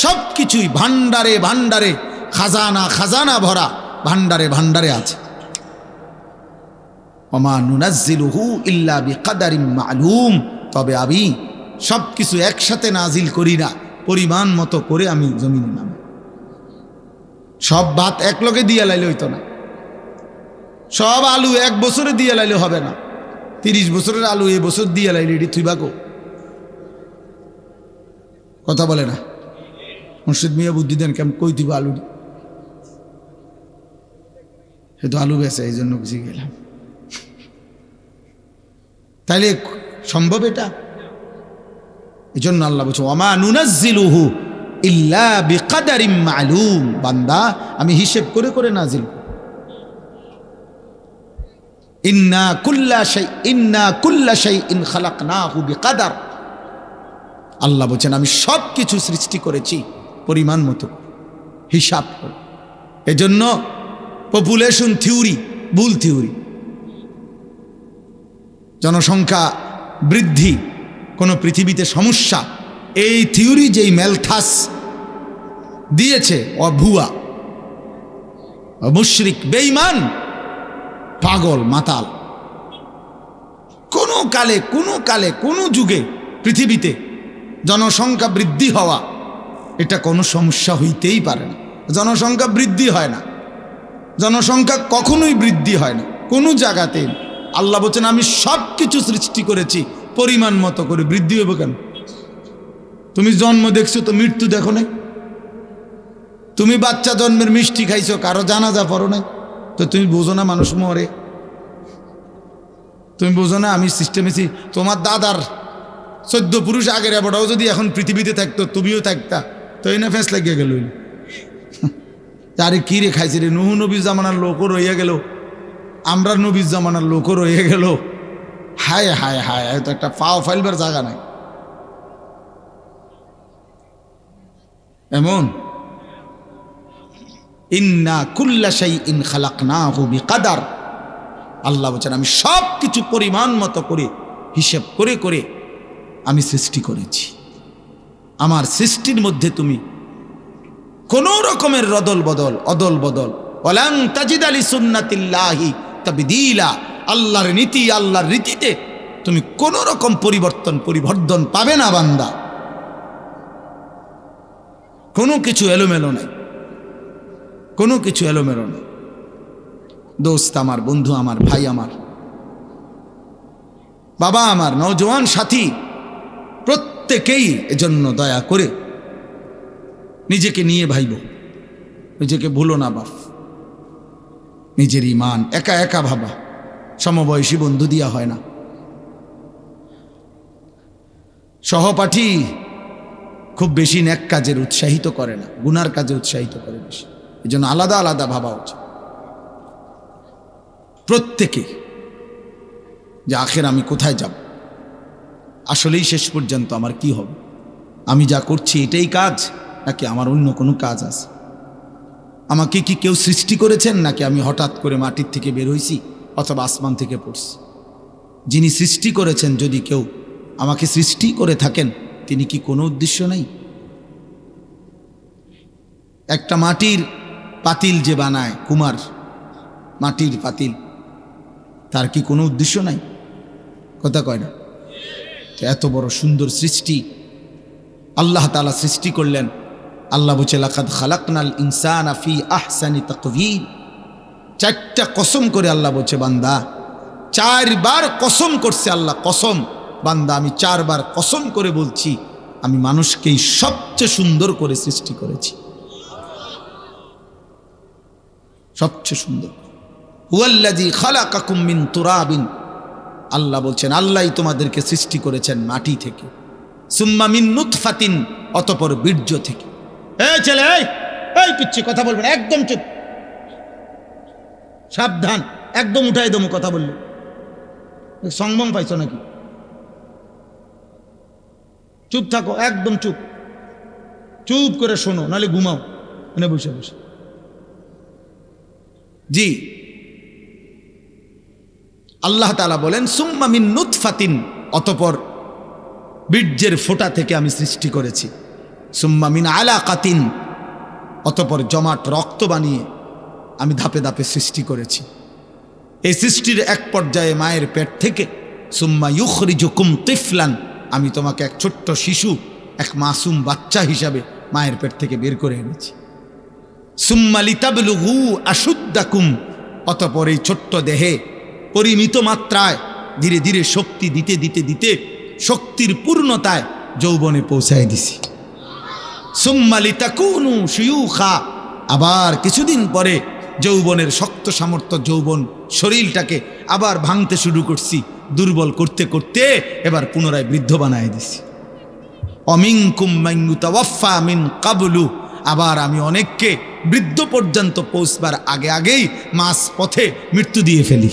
সবকিছুই ভান্ডারে ভান্ডারে, খাজানা খাজানা ভরা, ভান্ডারে ভান্ডারে আছে। ওমা নুনাজ্জিলুহু ইল্লা বিকাদারিন মা'লুম, তবে আমি সবকিছু একসাথে নাজিল করি না, পরিমাণ মতো করে আমি জমিনে নামাই। সব ভাত এক লগে দিয়ে লাইলে হইতো না, সব আলু এক বছরে দিয়ে লাইলে হবে না। 30 বছরের আলু এ বছর দিয়ে লাইলে এটি তুই বাগো, কথা বলে না। মুর্শিদ মিয়া বুদ্ধি দেন, কেমন কই দিব আলু, সে তো আলু বেছে, এই জন্য বুঝে গেলাম। তাইলে সম্ভব এটা? এই জন্য আল্লাহ বলছে ওমা নুনাজ্জিলুহু ইল্লা বিকাদারিন মা'লুম, বান্দা আমি হিসেব করে করে নাজিল। ইন্না কুল্লা শাইইন খালাকনাহু বিকাদার, আল্লাহ বলছেন আমি সব কিছু সৃষ্টি করেছি পরিমাণ মতো, হিসাব করে। এজন্য পপুলেশন থিওরি ভুল থিওরি। জনসংখ্যা বৃদ্ধি কোনো পৃথিবীতে সমস্যা, এই থিওরি যেই মেলথাস দিয়েছে ও ভুয়া, মুশরিক, বেঈমান, পাগল, মাতাল। কোনো কালে কোনো যুগে পৃথিবীতে জনসংখ্যা বৃদ্ধি হওয়া এটা কোনো সমস্যা হইতেই পারে না। জনসংখ্যা বৃদ্ধি হয় না, জনসংখ্যা কখনোই বৃদ্ধি হয় না কোনো জায়গাতে। আল্লাহ বলছেন আমি সব কিছু সৃষ্টি করেছি পরিমাণ মতো করে, বৃদ্ধি হবে কেন? তুমি জন্ম দেখছো তো মৃত্যু দেখো নাই? তুমি বাচ্চা জন্মের মিষ্টি খাইছো, কারো জানাজা পড়ো নাই, তো তুমি বোঝো না মানুষ মরে? তুমি বোঝো না আমি সিস্টেমেছি? তোমার দাদার 14 পুরুষ আগের এবটাও যদি এখন পৃথিবীতে থাকতো, তুমিও থাকতা, তো এই না ফেঁস লাগিয়ে গেল। আরে কি রে খাইছে রে, নুহু নবীর জামানার লোকও রইয়া গেল, আমরা নবীর জামানার লোকও রয়ে গেল। হায় হায় হায়, তো একটা পাও ফাইলবার জায়গা নাই এমন। ইন্না কুল্লা শাইইন খালাকনাহু বিকাদার, আল্লাহ বলছেন আমি সব কিছু পরিমাণ মতো করে হিসেব করে করে আমি সৃষ্টি করেছি। আমার সৃষ্টির মধ্যে তুমি কোনো রকমের রদল বদল অদল বদল ওয়ালান তাজিদা লিসুন্নাতিল্লাহি তাবদীলা, আল্লাহর নীতি আল্লাহর রীতিতে তুমি কোনো রকম পরিবর্তন পাবে না বান্দা। কোনো কিছু এলোমেলো নাই, কোনো কিছু এলোমেলো নাই। দোস্ত আমার, বন্ধু আমার, ভাই আমার, বাবা আমার, নওজোয়ান সাথী, প্রত্যেকেই এজন্য দয়া করে নিজেকে নিয়ে ভাইব, নিজেকে ভুলো না বাপ। নিজের ঈমান একা একা ভাবা, সমবয়সী বন্ধু দিয়া হয় না। সহপাঠী খুব বেশি নেক কাজের উৎসাহিত করে না, গুনার কাজে উৎসাহিত করে বেশি। এই জন্য আলাদা আলাদা ভাবা উচিত প্রত্যেকে, যে আখের আমি কোথায় যাব, আসলেই শেষ পর্যন্ত আমার কি হবে, আমি যা করছি এটাই কাজ নাকি আমার অন্য কোনো কাজ আছে, আমাকে কি কেউ সৃষ্টি করেছেন নাকি আমি হঠাৎ করে মাটির থেকে বের হইছি অথবা আসমান থেকে পড়ছি। যিনি সৃষ্টি করেছেন, যদি কেউ আমাকে সৃষ্টি করে থাকেন, তিনি কি কোনো উদ্দেশ্য নেই? একটা মাটির পাতিল যে বানায় কুমার, মাটির পাতিল, তার কি কোনো উদ্দেশ্য নাই? কথা কয় না? এত বড় সুন্দর সৃষ্টি আল্লাহ তাআলা সৃষ্টি করলেন। আল্লাহ বলছে লাকাদ খালাকনাল ইনসানা ফি আহসানি তাকওয়িম। চারটা কসম করে আল্লাহ বলছে বান্দা, চারবার কসম করছে আল্লাহ, কসম বান্দা আমি চারবার কসম করে বলছি, আমি মানুষকেই সবচেয়ে সুন্দর করে সৃষ্টি করেছি, সবচেয়ে সুন্দর। হুয়াল্লাযী খালাকাকুম মিন তুরাবিন, আল্লাহ বলছেন আল্লাহই তোমাদেরকে সৃষ্টি করেছেন মাটি থেকে, সুম্মা মিন নুতফাতিন, অতঃপর বীর্য থেকে। এই ছেলে, এই পিচ্ছি কথা বলবেন, একদম চুপ, সাবধান, একদম উঠাই দমু কথা বললে। সংযম পাইছো নাকি? চুপ থাকো, একদম চুপ, চুপ করে শোনো, নাহলে ঘুমাও এনে বসে বসে। জি, আল্লাহ তাআলা বলেন সুম্মা মিন নুতফাতিন, অতঃপর বীর্যের ফোঁটা থেকে আমি সৃষ্টি করেছি, সুম্মা মিন আলাকাতিন, অতঃপর জমাট রক্ত বানিয়ে আমি ধাপে ধাপে সৃষ্টি করেছি। এই সৃষ্টির এক পর্যায়ে মায়ের পেট থেকে সুম্মা ইউখরিজুকুম তিফলান, আমি তোমাকে এক ছোট্ট শিশু, এক মাসুম বাচ্চা হিসাবে মায়ের পেট থেকে বের করে এনেছি। সুম্মা লিতাবলুগু আশুদ্দাকুম, অতঃপর এই ছোট্ট দেহে পরিমিত মাত্রায় ধীরে ধীরে শক্তি দিতে দিতে দিতে শক্তির পূর্ণতায় যৌবনে পৌঁছায় দিছি। সুম্মা লিতাকুনু শিয়ুখা, আবার কিছুদিন পরে যৌবনের শক্ত সামর্থ্য যৌবন শরীরটাকে আবার ভাঙতে শুরু করছি, দুর্বল করতে করতে এবার পুনরায় বৃদ্ধ বানায় দিছি। অমিনকুম মান ইউতাওয়াফা মিন ক্বাবলু, আবার আমি অনেককে বৃদ্ধ পর্যন্ত পৌঁছবার আগে আগেই মাঝ পথে মৃত্যু দিয়ে ফেলি।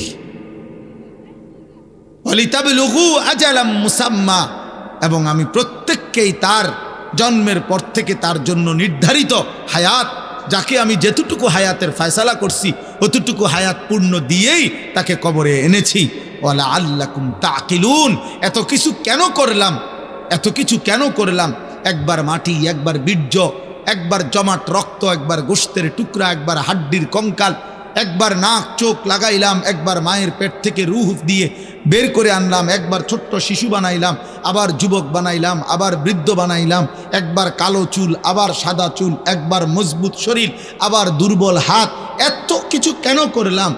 ওয়ালিতাবলুগু আজালাম মুসাম্মা, এবং আমি প্রত্যেককেই তার জন্মের পর থেকে তার জন্য নির্ধারিত হায়াত, যাকে আমি যেতটুকু হায়াতের ফয়সালা করছি অতটুকু হায়াত পূর্ণ দিয়েই তাকে কবরে এনেছি। ওয়ালা আল্লাকুম তাকিলুন, এত কিছু কেন করলাম, এত কিছু কেন করলাম? একবার মাটি, একবার বীর্য, একবার জমাট রক্ত, একবার গোশতের টুকরা, একবার হাড্ডির কঙ্কাল, একবার নাক চোখ লাগাইলাম, একবার মায়ের পেট থেকে রূহ দিয়ে বের করে আনলাম, একবার ছোট্ট শিশু বানাইলাম, আবার যুবক বানাইলাম, আবার বৃদ্ধ বানাইলাম, একবার কালো চুল, আবার সাদা চুল, একবার মজবুত শরীর, আবার দুর্বল হাত। এত কিছু কেন করলাম?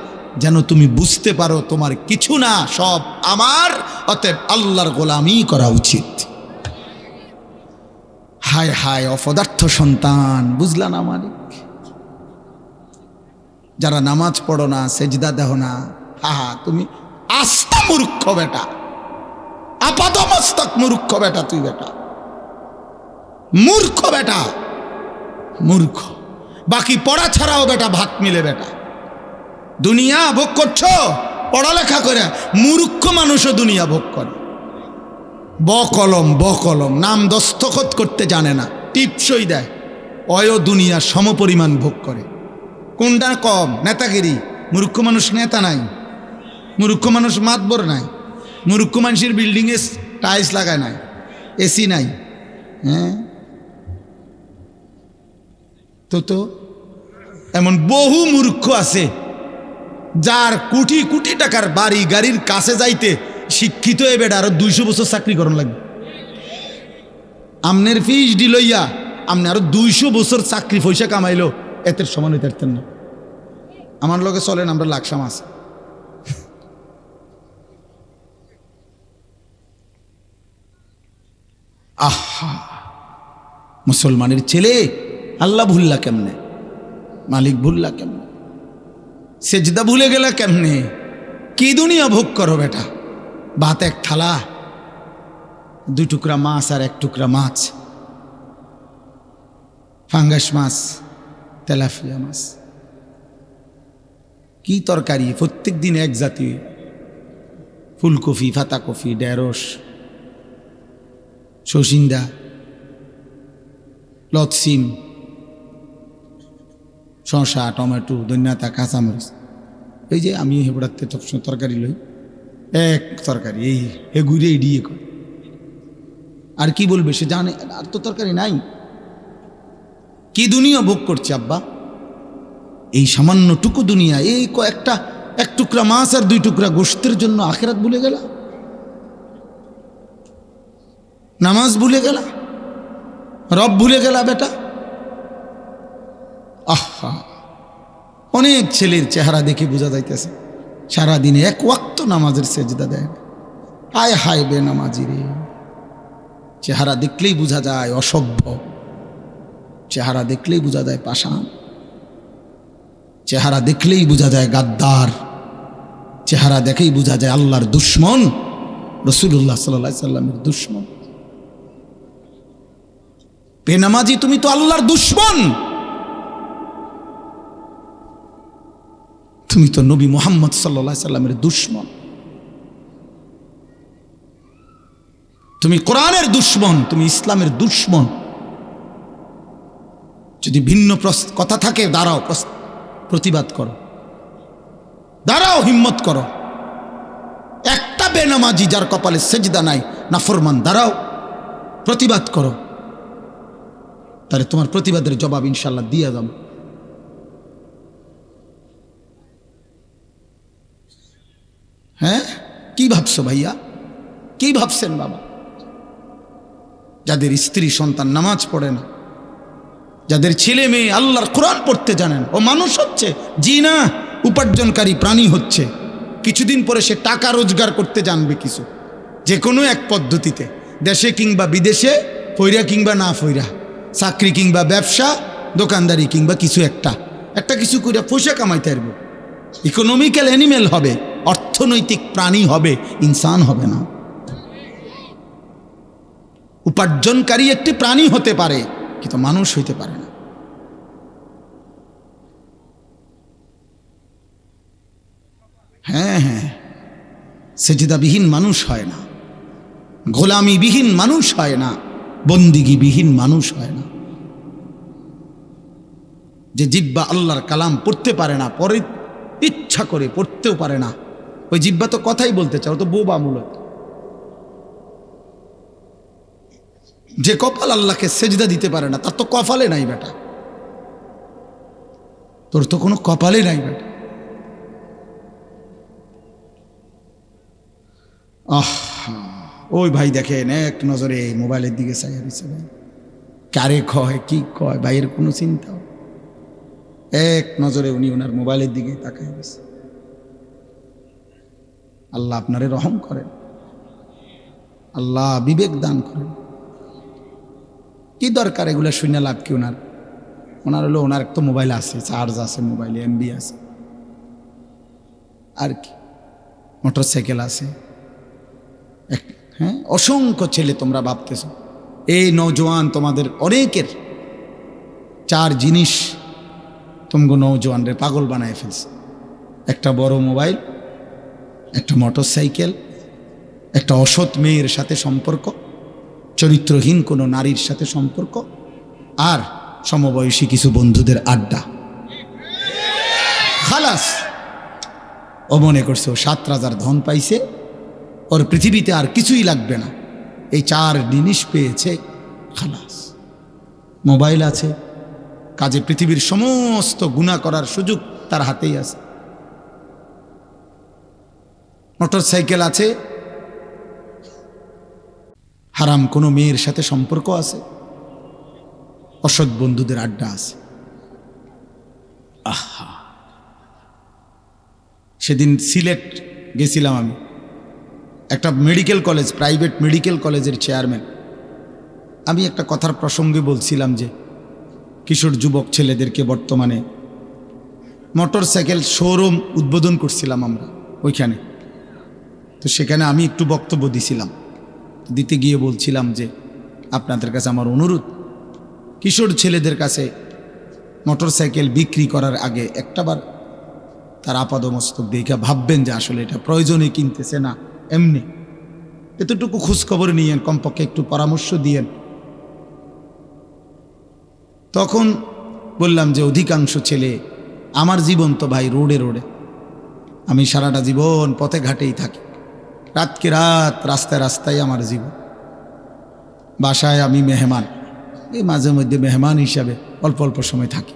যেন তুমি বুঝতে পারো তোমার কিছু না, সব আমার, অতএব আল্লাহর গোলামি করা উচিত। হায় হায় অপদার্থ সন্তান, বুঝলা না মালিক? যারা নামাজ পড়ো না, সেজদা দেহ না, হা তুমি আস্তা মূর্খ বেটা, আপাতমস্তক মূর্খ বেটা, তুই বেটা মূর্খ, বেটা মূর্খ। বাকি পড়া ছাড়াও বেটা ভাত মিলে বেটা। দুনিয়া ভোগ করছো পড়ালেখা করে, মূর্খ মানুষও দুনিয়া ভোগ করে। বকলম নাম দস্তখত করতে জানে না, টিপসই দেয়, অয় দুনিয়া সমপরিমাণ ভোগ করে। কোনটা কম? নেতাগিরি। মূর্খ মানুষ নেতা নাই, মূর্খ মানুষ মাতবর নাই, মূর্খ মানুষের বিল্ডিংয়ে টাইলস লাগায় নাই, এসি নাই। হ্যাঁ তো এমন বহু মূর্খ আছে যার কোটি কোটি টাকার বাড়ি গাড়ির কাছে যাইতে শিক্ষিত হয়ে বেড়া আরো 200 বছর চাকরি করন লাগবে। আমনের পিএইচডি লইয়া আপনি আরো 200 বছর চাকরি পয়সা কামাইলো এতে সমান হইতে পারতেন না। আমার লগে চলেন, আমরা লাকসা মাছ। আহা, মুসলমানের ছেলে আল্লাহ ভুললা কেমনে, মালিক ভুললা কেমনে, সেজদা ভুলে গেলা কেমনে? কি দুনিয়া ভোগ করো বেটা? ভাত এক থালা, 2 টুকরা মাছ আর 1 টুকরা মাছ, ফাঙ্গাস মাছ, তেলাপিয়া মাছ, কি তরকারি প্রত্যেক দিন এক জাতীয়, ফুলকপি, পাতাকপি, ঢেঁড়স, সসিন্দা, লতসিম, শসা, টমেটো, ধনিয়া, কাঁচামরিচ। এই যে আমি হেবড়াতে তরকারি লই, এক তরকারি এই ঘুরে এড়িয়ে কর। আর কি বলবে সে? জানে আর তো তরকারি নাই। কি দুনিয়া ভোগ করছে আব্বা? এই সামান্যটুকু দুনিয়া, এই কয়েকটা 1 টুকরা মাছ আর 2 টুকরা গোশতের জন্য আখিরাত ভুলে গেলা, নামাজ ভুলে গেলা, রব ভুলে গেলা বেটা। আহা, অনেক ছেলের চেহারা দেখে বোঝা যাইতেছে সারাদিনে 1 ওয়াক্ত নামাজের সেজদা দেয়। হায় হায় বে নামাজি রে, চেহারা দেখলেই বোঝা যায় অসভ্য, চেহারা দেখলেই বোঝা যায় পাষাণ, চেহারা দেখলেই বোঝা যায় গাদ্দার, চেহারা দেখেই বোঝা যায় আল্লাহর দুশ্মন, রাসূলুল্লাহ সাল্লাল্লাহু আলাইহি সাল্লামের দুশ্মন। বেনামাজি তুমি তো আল্লাহর দুশ্মন, তুমি তো নবী মুহাম্মদ সাল্লাল্লাহু আলাইহি সাল্লামের দুশ্মন, তুমি কোরআনের দুশ্মন, তুমি ইসলামের দুশ্মন। যদি ভিন্ন কথা থাকে দাঁড়াও, প্রতিবাদ করো, দাঁড়াও, হিম্মত করো। একটা বেনামাজি যার কপালে সেজদা নাই, নাফরমান, দাঁড়াও, প্রতিবাদ করো, তাহলে তোমার প্রতিবাদের জবাব ইনশাল্লাহ দিয়ে যাবো। হ্যাঁ, কি ভাবছো ভাইয়া? কি ভাবছেন বাবা? যাদের স্ত্রী সন্তান নামাজ পড়ে না, যাদের ছেলে মেয়ে আল্লাহর কোরআন পড়তে জানেন, ও মানুষ হচ্ছে? জি না, উপার্জনকারী প্রাণী হচ্ছে। কিছুদিন পরে সে টাকা রোজগার করতে জানবে কিছু, যে কোনো এক পদ্ধতিতে, দেশে কিংবা বিদেশে, ফইরা কিংবা না ফইরা, চাকরি কিংবা ব্যবসা, দোকানদারি কিংবা কিছু একটা কিছু করে পয়সা কামাইতে পারবে। ইকোনমিক্যাল অ্যানিমেল হবে, অর্থনৈতিক প্রাণী হবে, ইনসান হবে না। উপার্জনকারী একটি প্রাণী হতে পারে, কিন্তু মানুষ হইতে পারে না। হ্যাঁ হ্যাঁ, সেজদাবিহীন মানুষ হয় না, গোলামিবিহীন মানুষ হয় না, বন্দিগিবিহীন মানুষ হয় না। যে জিহ্বা আল্লাহর কালাম পড়তে পারে না, পরে ইচ্ছা করে পড়তেও পারে না, ওই জিহ্বা তো কথাই বলতে চাও, তো বোবা মূলত। যে কপাল আল্লাহকে সেজদা দিতে পারে না, তার তো কপালে নাই বেটা, তোর তো কোনো কপালে নাই বেটা। ওই ভাই দেখেন এক নজরে মোবাইলের দিকে চাইয়া দিচ্ছে, ভাই কারে কয় কি কয় ভাইয়ের কোনো চিন্তা, এক নজরে উনি ওনার মোবাইলের দিকে তাকায় দিচ্ছে। আল্লাহ আপনারে রহম করেন, আল্লাহ বিবেক দান করেন। কি দরকার এগুলো শুনে লাভ কি? ওনার হলো ওনার একটা মোবাইল আছে, চার্জ আছে, মোবাইলে এমবি আছে, আর কি মোটরসাইকেল আছে। হ্যাঁ, অসংখ্য ছেলে তোমরা ভাবতেছ, এই নওজোয়ান তোমাদের অনেকের 4 জিনিস তোমগো নওজোয়ানরে পাগল বানায় ফেলছে। একটা বড় মোবাইল, একটা মোটরসাইকেল, একটা অসৎ মেয়ের সাথে সম্পর্ক, চরিত্রহীন কোনো নারীর সাথে সম্পর্ক, আর সমবয়সী কিছু বন্ধুদের আড্ডা। খালাস, ও মনে করছে ও 7 রাজার ধন পাইছে, ওর পৃথিবীতে আর কিছুই লাগবে না, এই 4 জিনিস পেয়েছে, খালাস। মোবাইল আছে, কাজে পৃথিবীর সমস্ত গুনাহ করার সুযোগ তার হাতেই আছে। মোটর সাইকেল আছে, হারাম কোনো মেয়ের সাথে সম্পর্ক আছে, অসৎ বন্ধুদের আড্ডা আছে। আহা, সেদিন সিলেট গেছিলাম আমি, একটা মেডিকেল কলেজ, প্রাইভেট মেডিকেল কলেজের চেয়ারম্যান। আমি একটা কথার প্রসঙ্গে বলছিলাম যে কিশোর যুবক ছেলেদেরকে বর্তমানে মোটর সাইকেল শোরুম উদ্বোধন করছিলাম আমরা ওইখানে। তো সেখানে আমি একটু বক্তব্য দিছিলাম, দিতে গিয়ে বলছিলাম যে আপনাদের কাছে আমার অনুরোধ, কিশোর ছেলেদের কাছে মোটর সাইকেল বিক্রি করার আগে একটাবার তার আপাদমস্তক দেখে ভাববেন যে আসলে এটা প্রয়োজনে কিনতেছে না এমনি, এতটুকু খোঁজখবর নিয়েন, কমপক্ষে একটু পরামর্শ দিয়েন। তখন বললাম যে অধিকাংশ ছেলে, আমার জীবন তো ভাই রোডে রোডে, আমি সারাটা জীবন পথে ঘাটেই থাকি, রাতকে রাত রাস্তায় রাস্তায় আমার জীবন। বাসায় আমি মেহমান, এই মাঝে মধ্যে মেহমান হিসাবে অল্প অল্প সময় থাকি।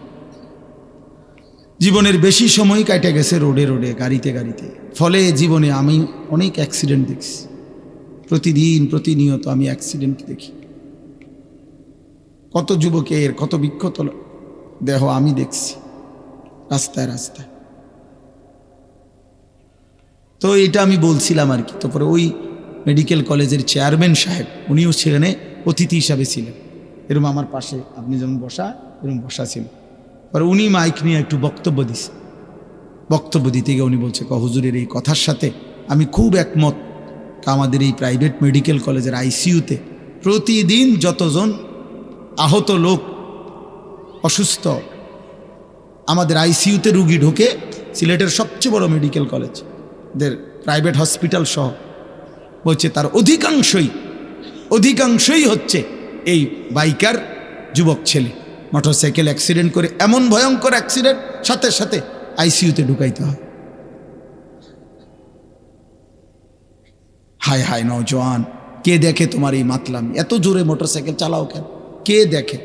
জীবনের বেশি সময় কাটে গেছে রোডে রোডে, গাড়িতে গাড়িতে। ফলে জীবনে আমি অনেক অ্যাক্সিডেন্ট দেখছি, প্রতিদিন প্রতিনিয়ত আমি অ্যাক্সিডেন্ট দেখি। কত যুবকের কত বিক্ষত দেহ আমি দেখছি রাস্তায় রাস্তায়। তো এটা আমি বলছিলাম আর কি। তারপরে ওই মেডিকেল কলেজের চেয়ারম্যান সাহেব, উনিও সেখানে অতিথি হিসাবে ছিলেন, এরকম আমার পাশে আপনি যেমন বসা এরকম বসা ছিল। পরে উনি মাইক নিয়ে একটু বক্তব্য দিছে। বক্তব্য দিতে গিয়ে উনি বলছে, হুজুরের এই কথার সাথে আমি খুব একমত। আমাদের এই প্রাইভেট মেডিকেল কলেজের আইসিইউতে প্রতিদিন যতজন আহত লোক অসুস্থ, আমাদের আইসিইউতে রুগী ঢোকে, সিলেটের সবচেয়ে বড় মেডিকেল কলেজ দের প্রাইভেট হসপিটাল সহ, বলছে তার অধিকাংশই হচ্ছে এই বাইকার যুবক ছেলে। মোটরসাইকেল অ্যাক্সিডেন্ট করে, এমন ভয়ঙ্কর অ্যাক্সিডেন্ট, সাথে সাথে আইসিইউতে ঢুকাইতে হয়। হায় হায় নওজোয়ান, কে দেখে তোমার এই মাতলামি? এত জোরে মোটরসাইকেল চালাও কেন? কে দেখে?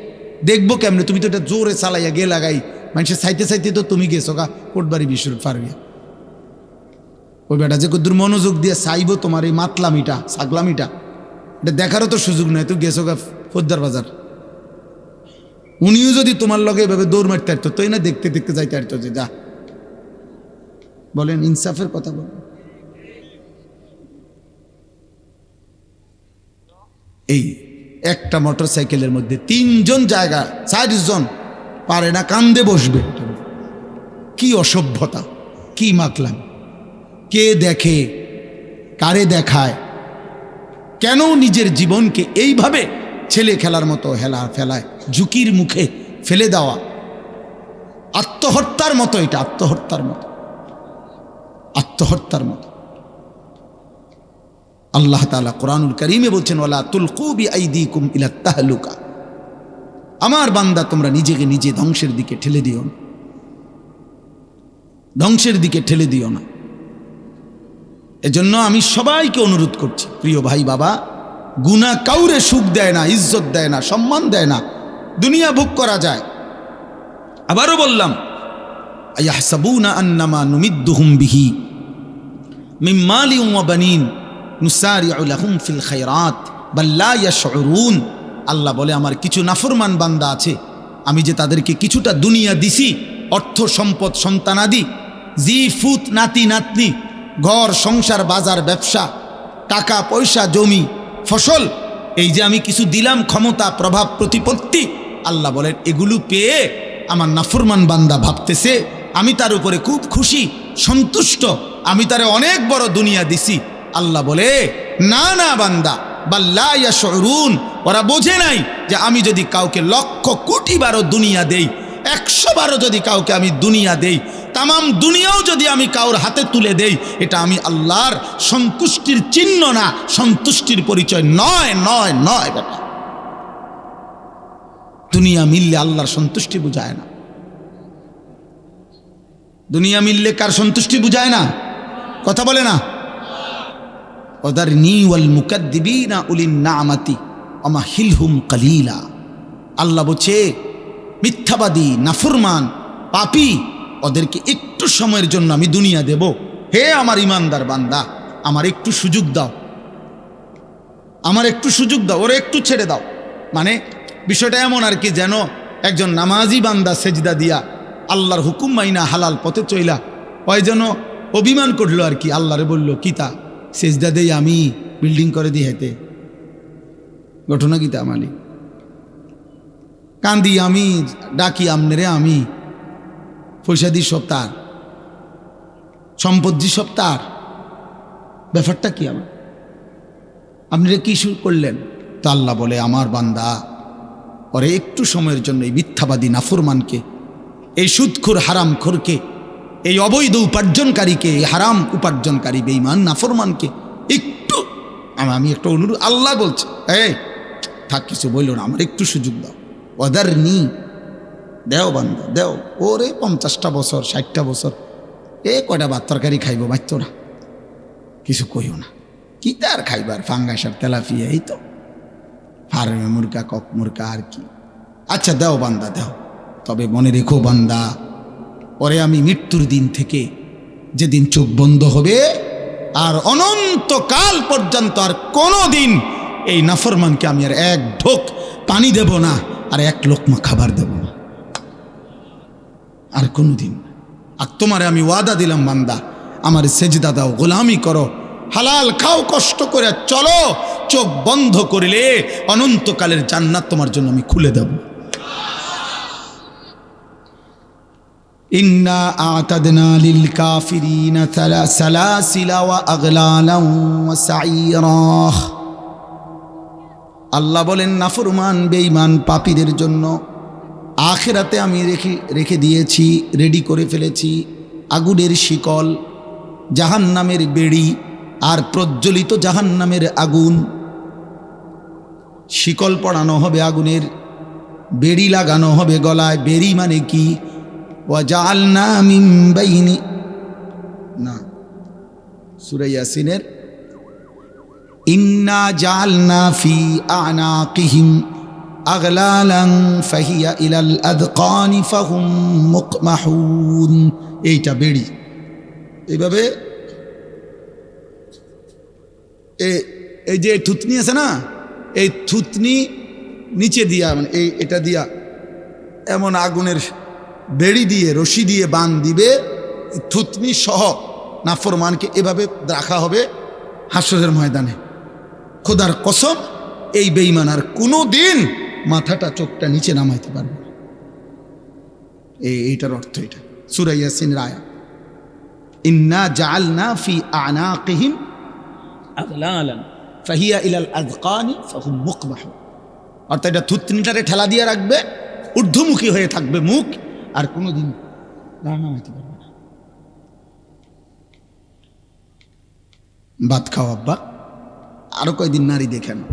দেখবো কেমনে? তুমি তো এটা জোরে চালাইয়া গে লাগাই মানুষের সাইতে সাইতে তো তুমি গেছো গা কোটবাড়ি বিশ্বর পারবিয়া। ওই বেটা যে কদ্দুর মনোযোগ দিয়ে চাইবো তোমার এই মাতলামিটা ছাগলামিটা, এটা দেখারও তো সুযোগ নাই। তুই গেছো গা ফোদ্দার বাজার, উনিও যদি তোমার লগে এভাবে দৌড় মারতে পারতো তো না, দেখতে দেখতে যাইতে পারতো যে যা। বলেন, ইনসাফের কথা বলেন। এই একটা মোটর সাইকেলের মধ্যে 3 জন জায়গা, 4 জন পারে না, কান্দে বসবে। কি অসভ্যতা, কি মাকলাম! কে দেখে, কারে দেখায়? কেন নিজের জীবনকে এইভাবে ছেলে খেলার মতো হেলা ফেলায়, ঝুঁকির মুখে ফেলে দেওয়া? আত্মহত্যার মতো, এটা আত্মহত্যার মতো, আত্মহত্যার মতো। আল্লাহ তাআলা কোরআনুল কারীমে বলছেন, ওয়ালা তুলকু বিআইদিকুম ইলা তাহলুকা। আমার বান্দা, তোমরা নিজেকে নিজে ধ্বংসের দিকে ঠেলে দিও না, ধ্বংসের দিকে ঠেলে দিও না। এজন্য আমি সবাইকে অনুরোধ করছি, প্রিয় ভাই বাবা, গুনাহ কাউরে সুখ দেয় না, ইজ্জত দেয় না, সম্মান দেয় না। দুনিয়া ভোগ করা যায়। আবারও বললাম, আয়াহসাবুনা আন্নামা নুমিদ্দুহুম বিহি মিন মালিন ওয়া বানিন নুসারিউ লাহুম ফিল খায়রাত বাল লা ইয়াশউরুন। আল্লাহ বলে, আমার কিছু নাফরমান বান্দা আছে, আমি যে তাদেরকে কিছুটা দুনিয়া দিছি, অর্থ সম্পদ, সন্তানাদি, জি ফুত, নাতি নাতনি, ঘর সংসার, বাজার ব্যবসা, টাকা পয়সা, জমি ফসল, এই যে আমি কিছু দিলাম, ক্ষমতা, প্রভাব, প্রতিপত্তি, আল্লাহ বলেন এগুলো পেয়ে আমার নাফরমান বান্দা ভাবতেছে আমি তার উপরে খুব খুশি, সন্তুষ্ট, আমি তারে অনেক বড় দুনিয়া দিছি। আল্লাহ বলে, না না বান্দা, বাল লা ইয়াশউরুন, ওরা বোঝে নাই যে আমি যদি কাউকে লক্ষ কোটি বারো দুনিয়া দেই, 100 বারো যদি কাউকে আমি দুনিয়া দেই, তামাম দুনিয়াও যদি আমি কাউর হাতে তুলে দেই, এটা আমি আল্লাহর সন্তুষ্টির চিহ্ন না, সন্তুষ্টির পরিচয় নয়, নয়, নয়। বেটা, দুনিয়া মিললে আল্লাহর সন্তুষ্টি বুঝায় না। দুনিয়া মিললে কার সন্তুষ্টি বুঝায় না? কথা বলে না? ওয়াদারনি ওয়াল মুকাদ্দিবিনা উলিন নামাতি ওয়ামাহিলহুম কালিলা। আল্লাহ বলছে মিথ্যাবাদী, নাফরমান, পাপী, ওদেরকে একটু সময়ের জন্য আমি দুনিয়া দেব। হে আমার ইমানদার বান্দা, আমার একটু সুযোগ দাও, আমার একটু সুযোগ দাও, ওরে একটু ছেড়ে দাও। মানে বিষয়টা এমন আর কি, যেন একজন নামাজি বান্দা সেজদা দিয়া আল্লাহর হুকুম মাইনা হালাল পথে চইলা ওই যেন অভিমান করলো আর কি, আল্লাহরে বলল কিতা সেজদা দেই আমি বিল্ডিং করে দিই হেতে ঘটনা গীতা মালিক কান্দি আমি ডাকি আমনেরে, আমি পয়সা দিই সব তার, সম্পদ সব তার, ব্যাপারটা কি আমার, আপনারা কি শুরু করলেন? তো আল্লাহ বলে আমার বান্দা ওরে একটু সময়ের জন্য এই মিথ্যাবাদী নাফরমানকে, এই সুদখোর হারামখোরকে, এই অবৈধ উপার্জনকারীকে, এই হারাম উপার্জনকারী বেঈমান নাফরমানকে একটু আমি একটা অনুরোধ, আল্লাহ বলছে এই থাক কিছু বললো না, আমার একটু সুযোগ দাও। ওয়াদারনি, দেও বান্দা দেও, ওরে 50টা বছর 60টা বছর কয়টা ভাত তরকারি খাইব বাচ্চরা, কিছু কইও না, কি তার খাইবার ফাঙ্গাস আর তেলাপিয়া, এই তো ফার্মে মুরগা, কক মুরগা আর কি। আচ্ছা দেও বান্দা দেও, তবে মনে রেখো বান্দা, পরে আমি মৃত্যুর দিন থেকে যেদিন চোখ বন্ধ হবে আর অনন্তকাল পর্যন্ত আর কোনো দিন এই নাফরমানকে আমি আর এক ঢোক পানি দেব না, আর এক লোকমা খাবার দেব না, আর কোনো দিন। আর তোমারে আমি ওয়াদা দিলাম বান্দা, আমার সেজদা দাও, গোলামি করো, হালাল খাও, কষ্ট করে চলো, চোখ বন্ধ করিলে অনন্তকালের জান্নাত তোমার জন্য আমি খুলে দেব। ইন্না আ'তাদনা লিল কাফিরিনা সালাসিলা ওয়া আগলালান ওয়া সাইরা। আল্লাহ বলেন নাফরমান বেঈমান পাপীদের জন্য আখিরাতে আমি রেখে দিয়েছি, রেডি করে ফেলেছি আগুনের শিকল, জাহান্নামের বেড়ি আর প্রজ্বলিত জাহান্নামের আগুন। শিকল পড়ানো হবে আগুনের, বেড়ি লাগানো হবে গলায়। বেড়ি মানে কি? ওয়াজআলনা মিন বাইনি, না সূরা ইয়াসিনের ইন্না জাআলনা ফি আনাকিহিম আগলালান ফাহিয়া ইলাল আযকানি ফাহুম মুকমাহুন। এইটা বেড়ি, এইভাবে এই যে থুতনি আছে না, এই থুতনি নিচে দিয়া, মানে এটা দিয়া এমন আগুনের বেড়ি দিয়ে রশি দিয়ে বান দিবে, থুতনি সহ নাফরমানকে এভাবে রাখা হবে হাসরের ময়দানে। খোদার কসম, এই বেঈমান আর কোনো দিন মাথাটা চোখটা নিচে নামাইতে পারবে না। এইটার অর্থ এটা, সূরা ইয়াসিনের আয়াত। ইন্না জাআলনা ফি আনাকিহিম আগলালান ফাহিয়া ইলাল আযকানি ফাহুম মুকমাহুন। অর্থাৎ এটা থুতনিটারে ঠেলা দিয়ে রাখবে, ঊর্ধ্বমুখী হয়ে থাকবে মুখ, আর কোনোদিন নামাইতে পারবে না। ভাত খাও আব্বা, আরো কয়দিন নারী দেখে না,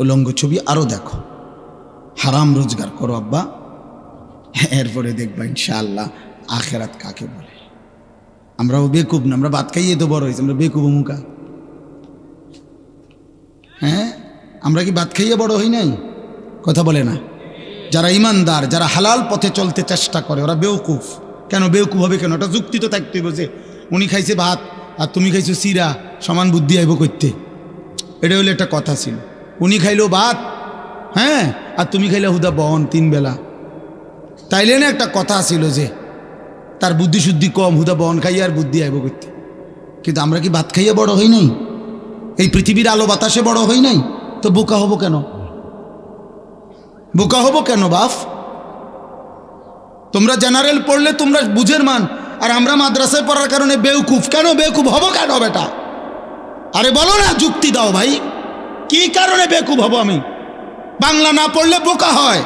উলঙ্গ ছবি আরো দেখো, হারাম রোজগার করো আব্বা, এরপরে দেখবা ইনশাআল্লাহ আখেরাত কাকে বলে। আমরাও বেকুব না, আমরা ভাত খাইয়ে তো বড় হয়েছি, আমরা বেকুব মুখা। হ্যাঁ, আমরা কি ভাত খাইয়ে বড় হই নাই? কথা বলে না। যারা ইমানদার, যারা হালাল পথে চলতে চেষ্টা করে, ওরা বেউকুফ। কেন বেউকুফ হবে? কেন? ওটা যুক্তি তো থাকতে বোঝে। উনি খাইছে ভাত আর তুমি খাইছো চিরা, সমান বুদ্ধি আইব করতে, এটা হলে একটা কথা ছিল। উনি খাইলো ভাত, হ্যাঁ, আর তুমি খাইলে হুদা বহন 3 বেলা, তাইলে না একটা কথা ছিল যে তার বুদ্ধি শুদ্ধি কম, হুদা বহন খাইয়া আর বুদ্ধি আইব করতে। কিন্তু আমরা কি ভাত খাইয়া বড় হই নাই? এই পৃথিবীর আলো বাতাসে বড় হই নাই? তো বোকা হব কেন? বোকা হব কেন বাপ? তোমরা জেনারেল পড়লে তোমরা বুঝের মান, আর আমরা মাদ্রাসায় পড়ার কারণে বেউকুফ। কেন বেউকুফ হব কেন বেটা? আরে বলো না, যুক্তি দাও ভাই, কি কারণে বেকুব হব আমি? বাংলা না পড়লে বোকা হয়,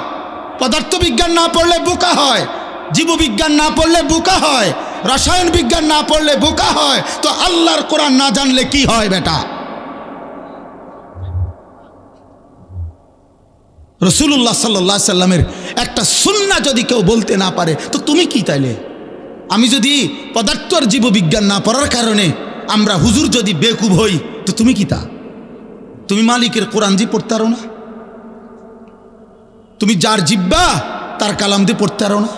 পদার্থবিজ্ঞান না পড়লে বোকা হয়, জীববিজ্ঞান না পড়লে বোকা হয়, রসায়ন বিজ্ঞান না পড়লে বোকা হয়, তো আল্লাহর কোরআন না জানলে কি হয় বেটা? রাসূলুল্লাহ সাল্লাল্লাহু আলাইহি সাল্লামের একটা সুন্নাহ যদি কেউ বলতে না পারে, তো তুমি কি তাইলে? আমি যদি পদার্থ আর জীববিজ্ঞান না পড়ার কারণে আমরা হুজুর যদি বেকুব হই, তো তুমি কি তা? তুমি মালিকের কোরআন জি পড়তে পারো না? তুমি যার জিব্বা তার কালাম দিয়ে পড়তে পারো না?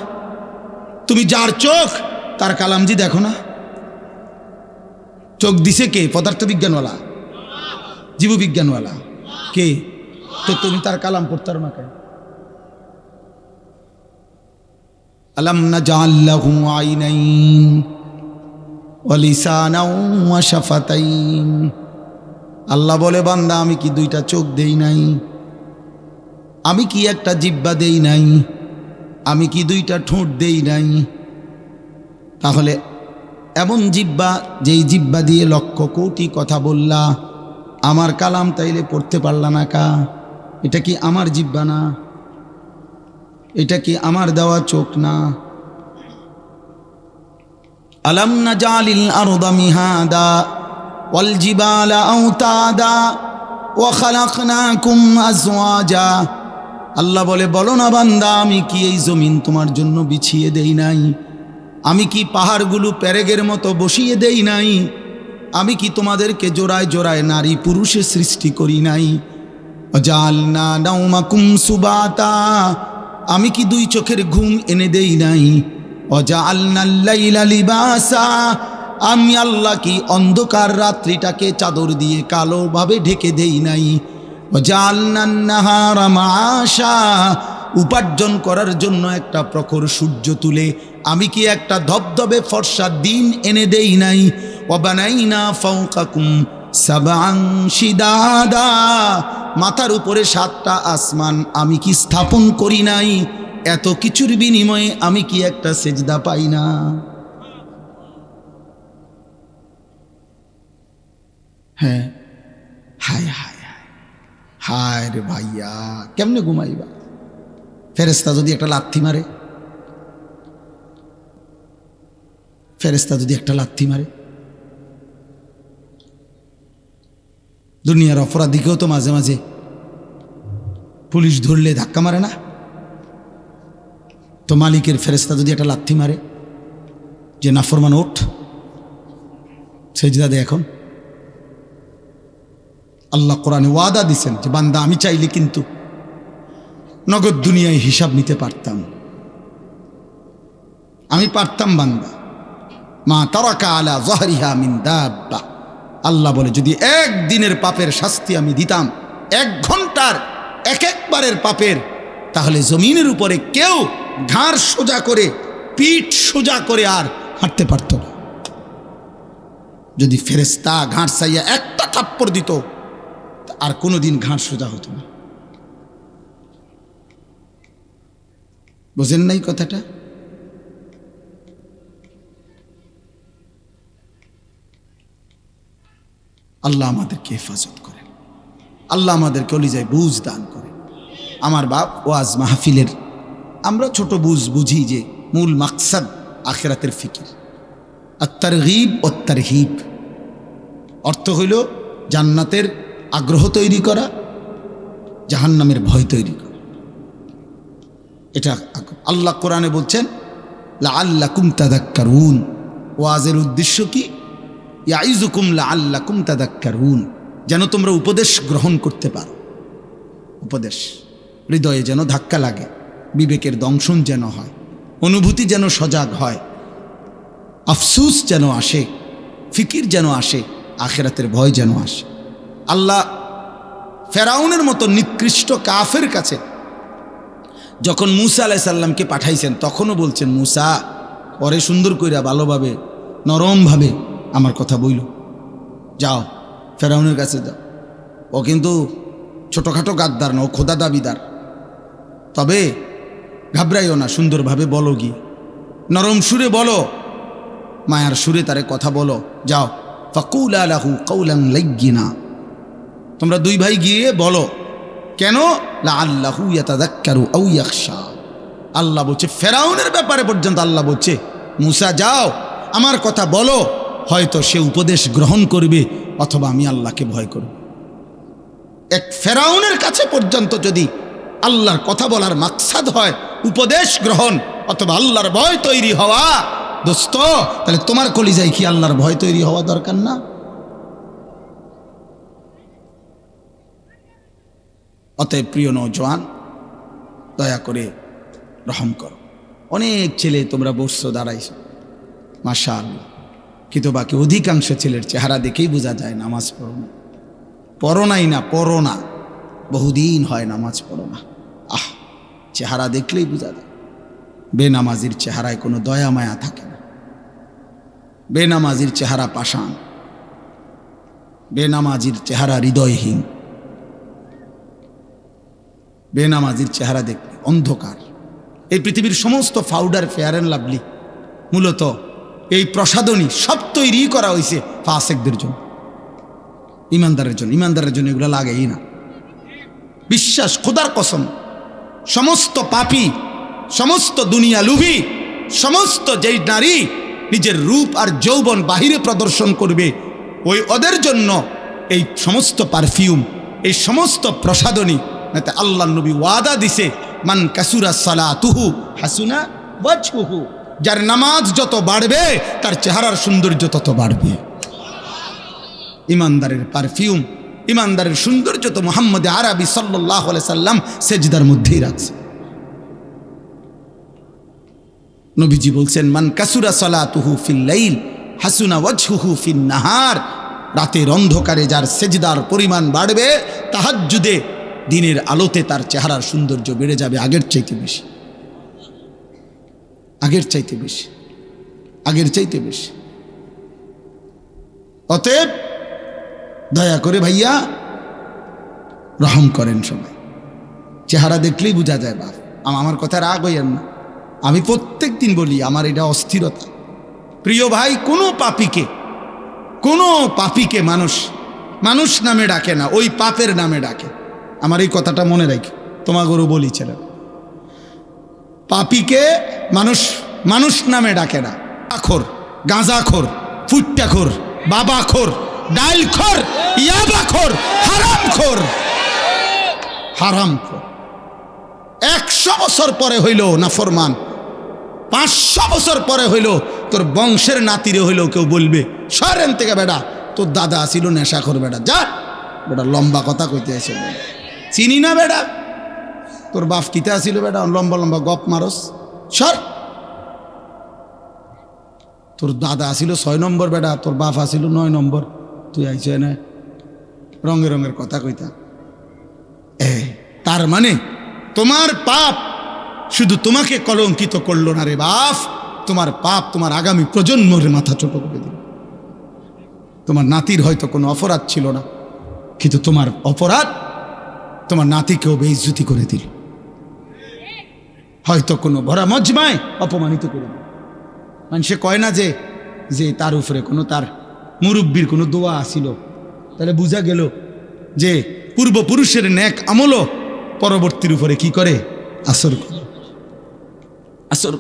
তুমি যার চোখ তার কালাম জি দেখো না? চোখ দিছে কে? পদার্থবিজ্ঞানওয়ালা, জীববিজ্ঞানওয়ালা কে? তো তুমি তার কালাম পড়তে পারো না কেন? আলাম নাজআল লাহু আইনাইন ওয়া লিসানাও ওয়া শাফাতাইন। আল্লাহ বলে, বান্দা আমি কি দুইটা চোখ দেই নাই? আমি কি একটা জিহ্বা দেই নাই? আমি কি দুইটা ঠোঁট দেই নাই? তাহলে এমন জিহ্বা, যেই জিহ্বা দিয়ে লক্ষ কোটি কথা বললা, আমার কালাম তাইলে পড়তে পারলা না কা? এটা কি আমার জিহ্বা না? এটা কি আমার দেওয়া চোখ না? আলাম নাজআলিল আরদা মিহাদা ওয়াল জিবালা আওতাদা ওয়া খালাকনাকুম আজওয়াজা। আল্লাহ বলে, বলো না বান্দা, আমি কি এই জমিন তোমার জন্য বিছিয়ে দেই নাই? আমি কি পাহাড়গুলো পেরেগের মতো বসিয়ে দেই নাই? আমি কি তোমাদেরকে জোড়ায় জোড়ায় নারী পুরুষে সৃষ্টি করি নাই? ওয়াজআলনা নাওমাকুম সুবাতা। আমি কি দুই চোখের ঘুম এনে দেই নাই? ওয়াজআলনাল লাইলা লিবাসা। আমি আল্লাহ কি অন্ধকার রাত্রিটাকে চাদর দিয়ে কালোভাবে ঢেকে দেই নাই? ওয়াজআলনান নাহারা মাআশা। উপার্জন করার জন্য একটা প্রখর সূর্য তুলে আমি কি একটা ধবধবে ফর্সা দিন এনে দেই নাই? ওয়াবানাইনা ফাওকাকুম সাবআন শিদাদা। মাথার উপরে 7টা আসমান আমি কি স্থাপন করি নাই? এত কিছুর বিনিময়ে আমি কি একটা সেজদা পাই না? হ্যাঁ, হায় হায় হায় হায় রে ভাইয়া, কেমনে ঘুমাইবা? ফেরেশতা যদি একটা লাথি মারে, ফেরেশতা যদি একটা লাথি মারে, দুনিয়ার অপরাধীকেও তো মাঝে মাঝে পুলিশ ধরলে ধাক্কা মারে না? তো মালিকের ফেরেশতা যদি একটা লাথি মারে যে নাফরমান ওঠ, সেজদা দে এখন। আল্লাহ কোরআনে ওয়াদা দিছেন যে বান্দা আমি চাইলে কিন্তু নগদ দুনিয়ায় হিসাব নিতে পারতাম, আমি পারতাম বান্দা। মা তারাকা আলা যাহরিহা মিন দাব্বা। আল্লাহ বলে, যদি একদিনের পাপের শাস্তি আমি দিতাম, 1 ঘন্টার একবারের পাপের, তাহলে জমিনের উপরে কেউ ঘাড় সোজা করে, পিঠ সোজা করে আর হাঁটতে পারত না। যদি ফেরেশতা ঘাড় চাইয়া একটা থাপ্পড় দিত, আর কোনোদিন ঘাড় সোজা হতো না। বোঝেন নাই কথাটা? আল্লাহ আমাদেরকে হেফাজত করেন, আল্লাহ আমাদেরকে অলিজায় বুঝ দান করেন। আমার বাপ ওয়াজ মাহফিলের আমরা ছোট বুঝি যে মূল মাকসাদ আখিরাতের ফিকির, আত-তারগীব ও তারহিব। অর্থ হইল জান্নাতের আগ্রহ তৈরি করা, জাহান্নামের ভয় তৈরি করা। এটা আল্লাহ কোরআনে বলছেন, লাআল্লাকুম তাযাক্কারুন। ওয়াজের উদ্দেশ্য কি? ইয়াইযুকুম লাআল্লাকুম তাযাক্কারুন, যেন তোমরা উপদেশ গ্রহণ করতে পারো। উপদেশ হৃদয়ে যেন ধাক্কা লাগে, বিবেকের দংশন যেন হয়, অনুভূতি যেন সজাগ হয়, আফসুস যেন আসে, ফিকির যেন আসে, আখিরাতের ভয় যেন আসে। আল্লাহ ফেরাউনের মতো নিকৃষ্ট কাফের কাছে যখন মুসা আলাইহিস সালামকে পাঠাইছেন, তখনও বলছেন, মুসা পরে সুন্দর কইরা ভালোভাবে নরমভাবে আমার কথা বইল, যাও ফেরাউনের কাছে যাও। ও কিন্তু ছোটোখাটো গাদ্দার না, ও খোদা দাবিদার। তবে ঘাবড়াইও না, সুন্দরভাবে বলো, গিয়ে নরম সুরে বলো, মায়ার সুরে তারে কথা বলো, যাও। ফাকুলা লাহু কাওলান লাইয়িনা। তোমরা 2 ভাই গিয়ে বলো, কেন? লাআল্লাহু ইয়াতাযাক্কারু আও ইয়াখশা। আল্লাহ বলছে ফেরাউনের ব্যাপারে পর্যন্ত আল্লাহ বলছে, মুসা যাও আমার কথা বলো, হয়তো সে উপদেশ গ্রহণ করবে অথবা আমি আল্লাহকে ভয় করব। এক ফেরাউনের কাছে পর্যন্ত যদি আল্লাহর কথা বলার মাকসাদ হয় উপদেশ গ্রহণ অথবা আল্লাহর ভয় তৈরি হওয়া, দোস্ত, তাহলে তোমার কলিজায় কি আল্লাহর ভয় তৈরি হওয়া দরকার না? অতএব প্রিয় নওজোয়ান, দয়া করে রহম করো। অনেক ছেলে তোমরা বসছো, দাঁড়াইছো, মাশাআল্লাহ, কিন্তু বাকি অধিকাংশ ছেলের চেহারা দেখেই বোঝা যায় নামাজ পড়ো না। পড়ো নাই না, পড়ো না, বহুদিন হয় নামাজ পড়ো না। চেহারা দেখলেই বোঝা যায়। বেনামাজির চেহারায় কোনো দয়া মায়া থাকে না। বেনামাজির চেহারা পাষাণ, বেনামাজির চেহারা হৃদয়হীন, বেনামাজির চেহারা দেখলে অন্ধকার। এই পৃথিবীর সমস্ত পাউডার, ফেয়ার অ্যান্ড লাভলি, মূলত এই প্রসাধনী সব তৈরি করা হয়েছে ফাসেকদের জন্য, ইমানদারের জন্য। ইমানদারের জন্য এগুলো লাগেই না। বিশ্বাস, খোদার কসম, সমস্ত পাপী, সমস্ত দুনিয়া লুভী, সমস্ত যেই নারী নিজের রূপ আর যৌবন বাহিরে প্রদর্শন করবে, ওই ওদের জন্য এই সমস্ত পারফিউম, এই সমস্ত প্রসাধনী। আল্লাহ নবী ওয়াদা দিছে, মান কাসুরা সালাতুহু হাসুনা ওয়াজহুহু, যার নামাজ যত বাড়বে তার চেহারার সৌন্দর্য তত বাড়বে। ইমানদারের পারফিউম, ইমানদারের সৌন্দর্য তো মুহাম্মদ আরবি সাল্লাল্লাহু আলাইহি সাল্লাম সেজদার মধ্যেই রাখছে। নবীজি বলছেন, মান কাসুরা সালাতুহু ফিল লাইল হাসুনা ওয়াজহুহু ফিন নাহার, রাতের অন্ধকারে যার সেজদার পরিমাণ বাড়বে, তাহাজ্জুদে দিনের আলোতে তার চেহারার সৌন্দর্য বেড়ে যাবে আগের চাইতে বেশি, আগের চাইতে বেশি, আগের চাইতে বেশি। অতএব দয়া করে ভাইয়া রহম করেন সবাই। চেহারা দেখলেই বোঝা যায়। বাপ, আমার কথা রাগ হইয়েন না, আমি প্রত্যেক দিন বলি, আমার এটা অস্থিরতা। প্রিয় ভাই, কোনো পাপীকে মানুষ নামে ডাকে না, ওই পাপের নামে ডাকে। আমার এই কথাটা মনে রাখি, তোমাগরও বলি ছেলে, পাপীকে মানুষ নামে ডাকে না। আখর, গাঁজাখোর, ফুট্টাখোর, বাবাখোর, ডাইলখোর, ইয়াবাখোর, হারামখোর, হারামখোর। 100 বছর পরে হইল নাফরমান, 500 বছর পরে হইল তোর বংশের নাতিরে হইল, কেউ বলবে সরেন থেকে বেটা, তোর দাদা ছিল নেশাখোর, বেটা যা, বেটা লম্বা কথা কইতে আসে, চিনি না বেটা, তোর বাপ কিতে আসিল বেটা, লম্বা লম্বা গপ মারস, সর। তোর দাদা আসিল 6 নম্বর বেটা, তোর বাপ আসিল 9 নম্বর, তুই আইস না রঙের রঙের কথা কইতা। তার মানে তোমার পাপ শুধু তোমাকে কলঙ্কিত করলো না রে বাপ, তোমার পাপ তোমার আগামী প্রজন্মের মাথা ছোট করে দিল। তোমার নাতির হয়তো কোনো অপরাধ ছিল না, কিন্তু তোমার অপরাধ তোমার নাতিকেও বেইজ্জতি করে দিল, হয়তো কোনো ভরা মজমায় অপমানিত করে দিল। মানুষে কয় না যে তার উপরে কোনো তার মুরব্বীর কোনো দোয়া আসিল, তাহলে বোঝা গেল যে পূর্বপুরুষের ন্যাক আমলও পরবর্তীর উপরে কি করে, আসর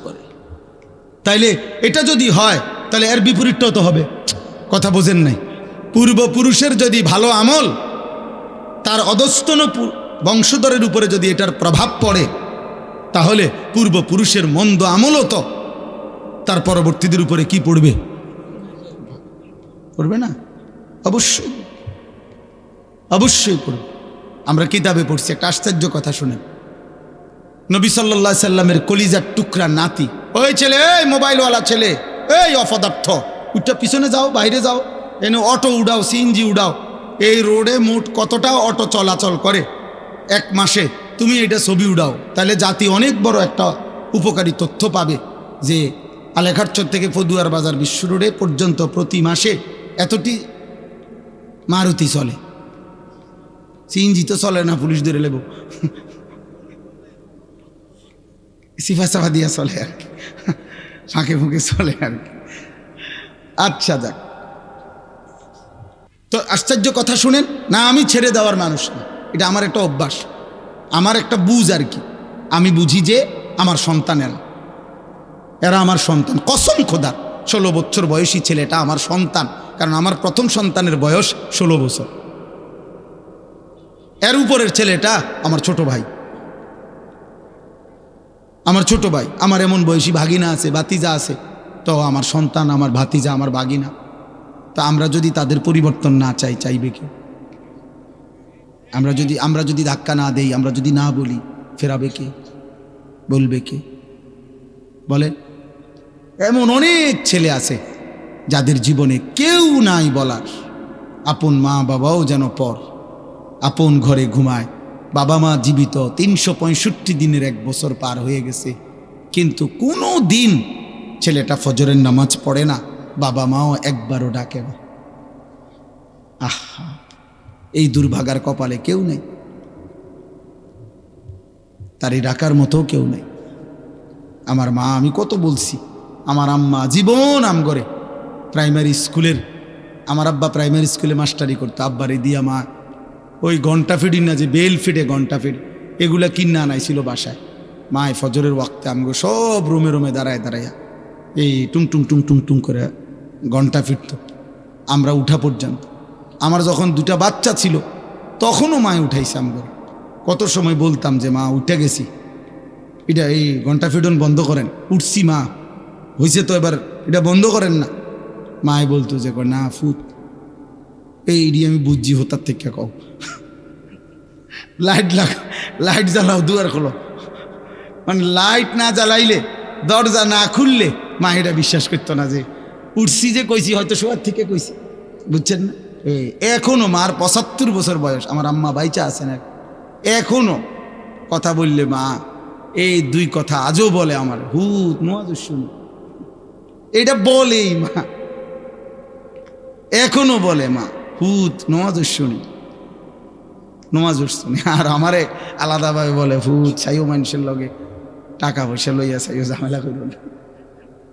করে। তাইলে এটা যদি হয়, তাহলে এর বিপরীতটাও তো হবে। কথা বোঝেন নাই? পূর্বপুরুষের যদি ভালো আমল তার অধস্তন বংশধরের উপরে যদি এটার প্রভাব পড়ে, তাহলে পূর্বপুরুষের মন্দ আমলও তো তার পরবর্তীদের উপরে কি পড়বে? পড়বে না? অবশ্যই, অবশ্যই পড়বে। আমরা কিতাবে পড়ছি, একটা আশ্চর্য কথা শুনেন। নবী সাল্লাল্লাহু আলাইহি সাল্লামের কলিজার টুকরা নাতি, ওই ছেলে, এই মোবাইলওয়ালা ছেলে, এই অপদার্থ, উঠটা পিছনে যাও, বাইরে যাও, এনে অটো উড়াও, সিএনজি উড়াও। এই রোডে মোট কতটা অটো চলাচল করে এক মাসে, তুমি এটা ছবি উড়াও, তাহলে জাতি অনেক বড় একটা উপকারী তথ্য পাবে যে আলেখারচর থেকে পদুয়ার বাজার বিশ্ব রোডে পর্যন্ত প্রতি মাসে এতটি মারুতি চলে। সিএনজি তো চলে না, পুলিশ ধরে লেব, সিফা সাফা দিয়া চলে আর কি, ফাঁকে ফুঁকে চলে আর কি। আচ্ছা যাক, তো আশ্চর্য কথা শুনেন না, আমি ছেড়ে দেওয়ার মানুষ না, এটা আমার একটা অভ্যাস, আমার একটা বুঝ আর কি। আমি বুঝি যে আমার সন্তানেরা, এরা আমার সন্তান, কসম খোদার। 16 বছর বয়সী ছেলেটা আমার সন্তান, কারণ আমার প্রথম সন্তানের বয়স 16 বছর। এর উপরের ছেলেটা আমার ছোট ভাই, আমার ছোট ভাই। আমার এমন বয়সী ভাগিনা আছে, ভাতিজা আছে, তো আমার সন্তান, আমার ভাতিজা, আমার বাগিনা। তা আমরা যদি তাদের পরিবর্তন না চাই, চাইবে কে? আমরা যদি ধাক্কা না দেই, আমরা যদি না বলি, ফেরাবে কে? বলবে কে? বলেন। এমন অনেক ছেলে আছে যাদের জীবনে কেউ নাই বলার, আপন মা বাবাও যেন পর, আপন ঘরে ঘুমায়, বাবা মা জীবিত, 365 দিনের 1 বছর পার হয়ে গেছে, কিন্তু কোনো দিন ছেলেটা ফজরের নামাজ পড়ে না, বাবা মাও একবারও ডাকে না। আহা, এই দুর্ভাগার কপালে কেউ নেই, তারই ডাকার মতো কেউ নেই। আমার মা, আমি কত বলছি, আমার আম্মা জীবন আমগরে প্রাইমারি স্কুলের, আমার আব্বা প্রাইমারি স্কুলে মাস্টারি করতো, আব্বারে দিয়া মা ওই ঘন্টা ফিডিং না, যে বেল ফিডে ঘন্টা ফিড, এগুলা কিনা আনাইছিল বাসায়। মায় ফজরের ওয়াক্তে আমগো সব রুমে রুমে দাঁড়ায় দাঁড়াইয়া এই টুং টুং টুং টুং টুং করে ঘন্টা ফিরত, আমরা উঠা পর্যন্ত। আমার যখন 2টা বাচ্চা ছিল তখনও মায় উঠাইছে আমগরে। কত সময় বলতাম যে মা উঠে গেছি, এটা এই ঘন্টা ফিডন বন্ধ করেন, উঠছি মা, হয়েছে তো এবার এটা বন্ধ করেন না। মায় বলতো যে না ফুট, এইডি আমি বুঝছি হতার থেকে কও, লাইট জ্বালাও, দুয়ার খোলো। মানে লাইট না জ্বালাইলে, দরজা না খুললে মা এটা বিশ্বাস করতো না যে উঠছি, যে কইছি হয়তো শোয়ার থেকে কইছি, বুঝছেন না? এখনো মার 75 বছর বয়স, আমার আম্মা বাইচা আছেন, এখনো কথা বললে মা এই 2 কথা আজও বলে, আমার হুত নওয়াজ শুনি, এটা বলেই মা, এখনো বলে মা হুত নওয়াজ শুনি, নওয়াজ শুনি। আর আমারে আলাদাভাবে বলে হুত চাইও মানুষের লগে টাকা পয়সা লইয়া চাইও ঝামেলা করো না।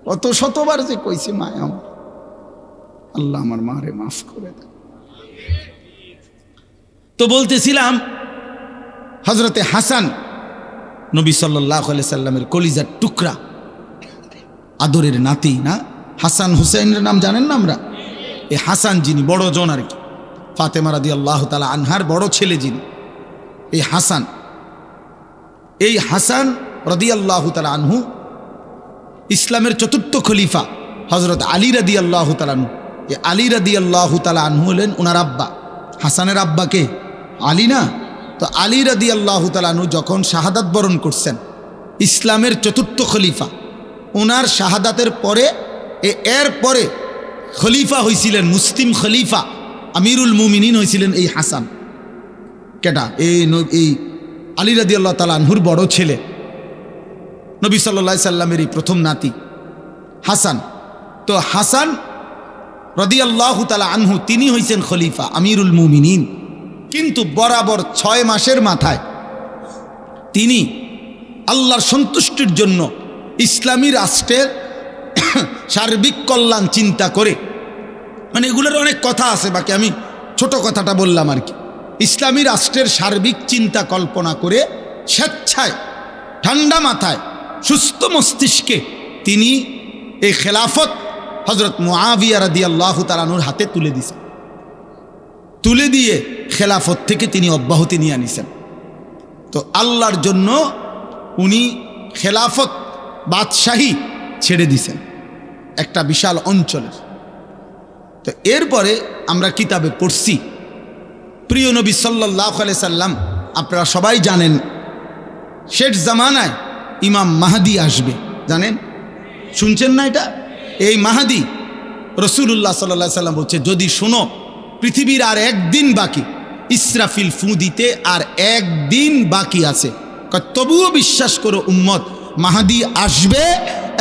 কত শতবার যে কইছি মা আমার, আল্লাহ আমার মারে মাফ করে দেয়। তো বলতেছিলাম হজরতে হাসান, নবী সাল্লাল্লাহু আলাইহি সাল্লামের কলিজার টুকরা, আদরের নাতি না, হাসান হুসাইনের নাম জানেন না আমরা? এই হাসান যিনি বড় জন আর কি, ফাতেমা রাদিয়াল্লাহু তাআলা আনহার বড় ছেলে যিনি, এই হাসান রাদিয়াল্লাহু তাআলা আনহু ইসলামের 4র্থ খলিফা হযরত আলী রাদিয়াল্লাহু তাআলা আনহু। এই আলী রাদিয়াল্লাহু তাআলা আনহু হলেন ওনার আব্বা। হাসানের আব্বাকে আলী না? তো আলী রাদিয়াল্লাহু তাআলা আনহু যখন শাহাদাত বরণ করছেন, ইসলামের 4র্থ খলিফা, ওনার শাহাদাতের পরে এর পরে খলিফা হয়েছিলেন, মুসলিম খলিফা আমিরুল মুমিনিন হয়েছিলেন এই হাসান। কেটা? এই আলী রাদিয়াল্লাহু তাআলা আনহুর বড় ছেলে, নবী সাল্লাল্লাহু আলাইহি সাল্লামের এই প্রথম নাতি হাসান। তো হাসান রাদিয়াল্লাহু তাআলা আনহু তিনি হয়েছেন খলিফা আমিরুল মুমিনিন, কিন্তু বরাবর 6 মাসের মাথায় তিনি আল্লাহর সন্তুষ্টির জন্য ইসলামী রাষ্ট্রের সার্বিক কল্যাণ চিন্তা করে, মানে এগুলোর অনেক কথা আছে, বাকি আমি ছোট কথাটা বললাম আর কি। ইসলামী রাষ্ট্রের সার্বিক চিন্তা কল্পনা করে স্বেচ্ছায়, ঠান্ডা মাথায়, সুস্থ মস্তিষ্কে তিনি এই খেলাফত হজরত মুআবিয়া রাদিয়াল্লাহু তাআলা আনহুর হাতে তুলে দিয়েছেন। তুলে দিয়ে খেলাফত থেকে তিনি অব্যাহতি নিয়ে নিছেন। তো আল্লাহর জন্য উনি খেলাফত, বাদশাহী ছেড়ে দিছেন একটা বিশাল অঞ্চলের। তো এরপরে আমরা কিতাবে পড়ছি, প্রিয় নবী সাল্লাল্লাহু আলাইহি সাল্লাম, আপনারা সবাই জানেন শেষ জামানায় ইমাম মাহদি আসবে, জানেন? শুনছেন না এটা? এই মাহদি রাসূলুল্লাহ সাল্লাল্লাহু আলাইহি সাল্লাম বলছে, যদি শুনো পৃথিবীর আর 1 দিন বাকি, ইসরাফিল ফু দিতে আর 1 দিন বাকি আছে, তবুও বিশ্বাস করো উম্মত, মাহদি আসবে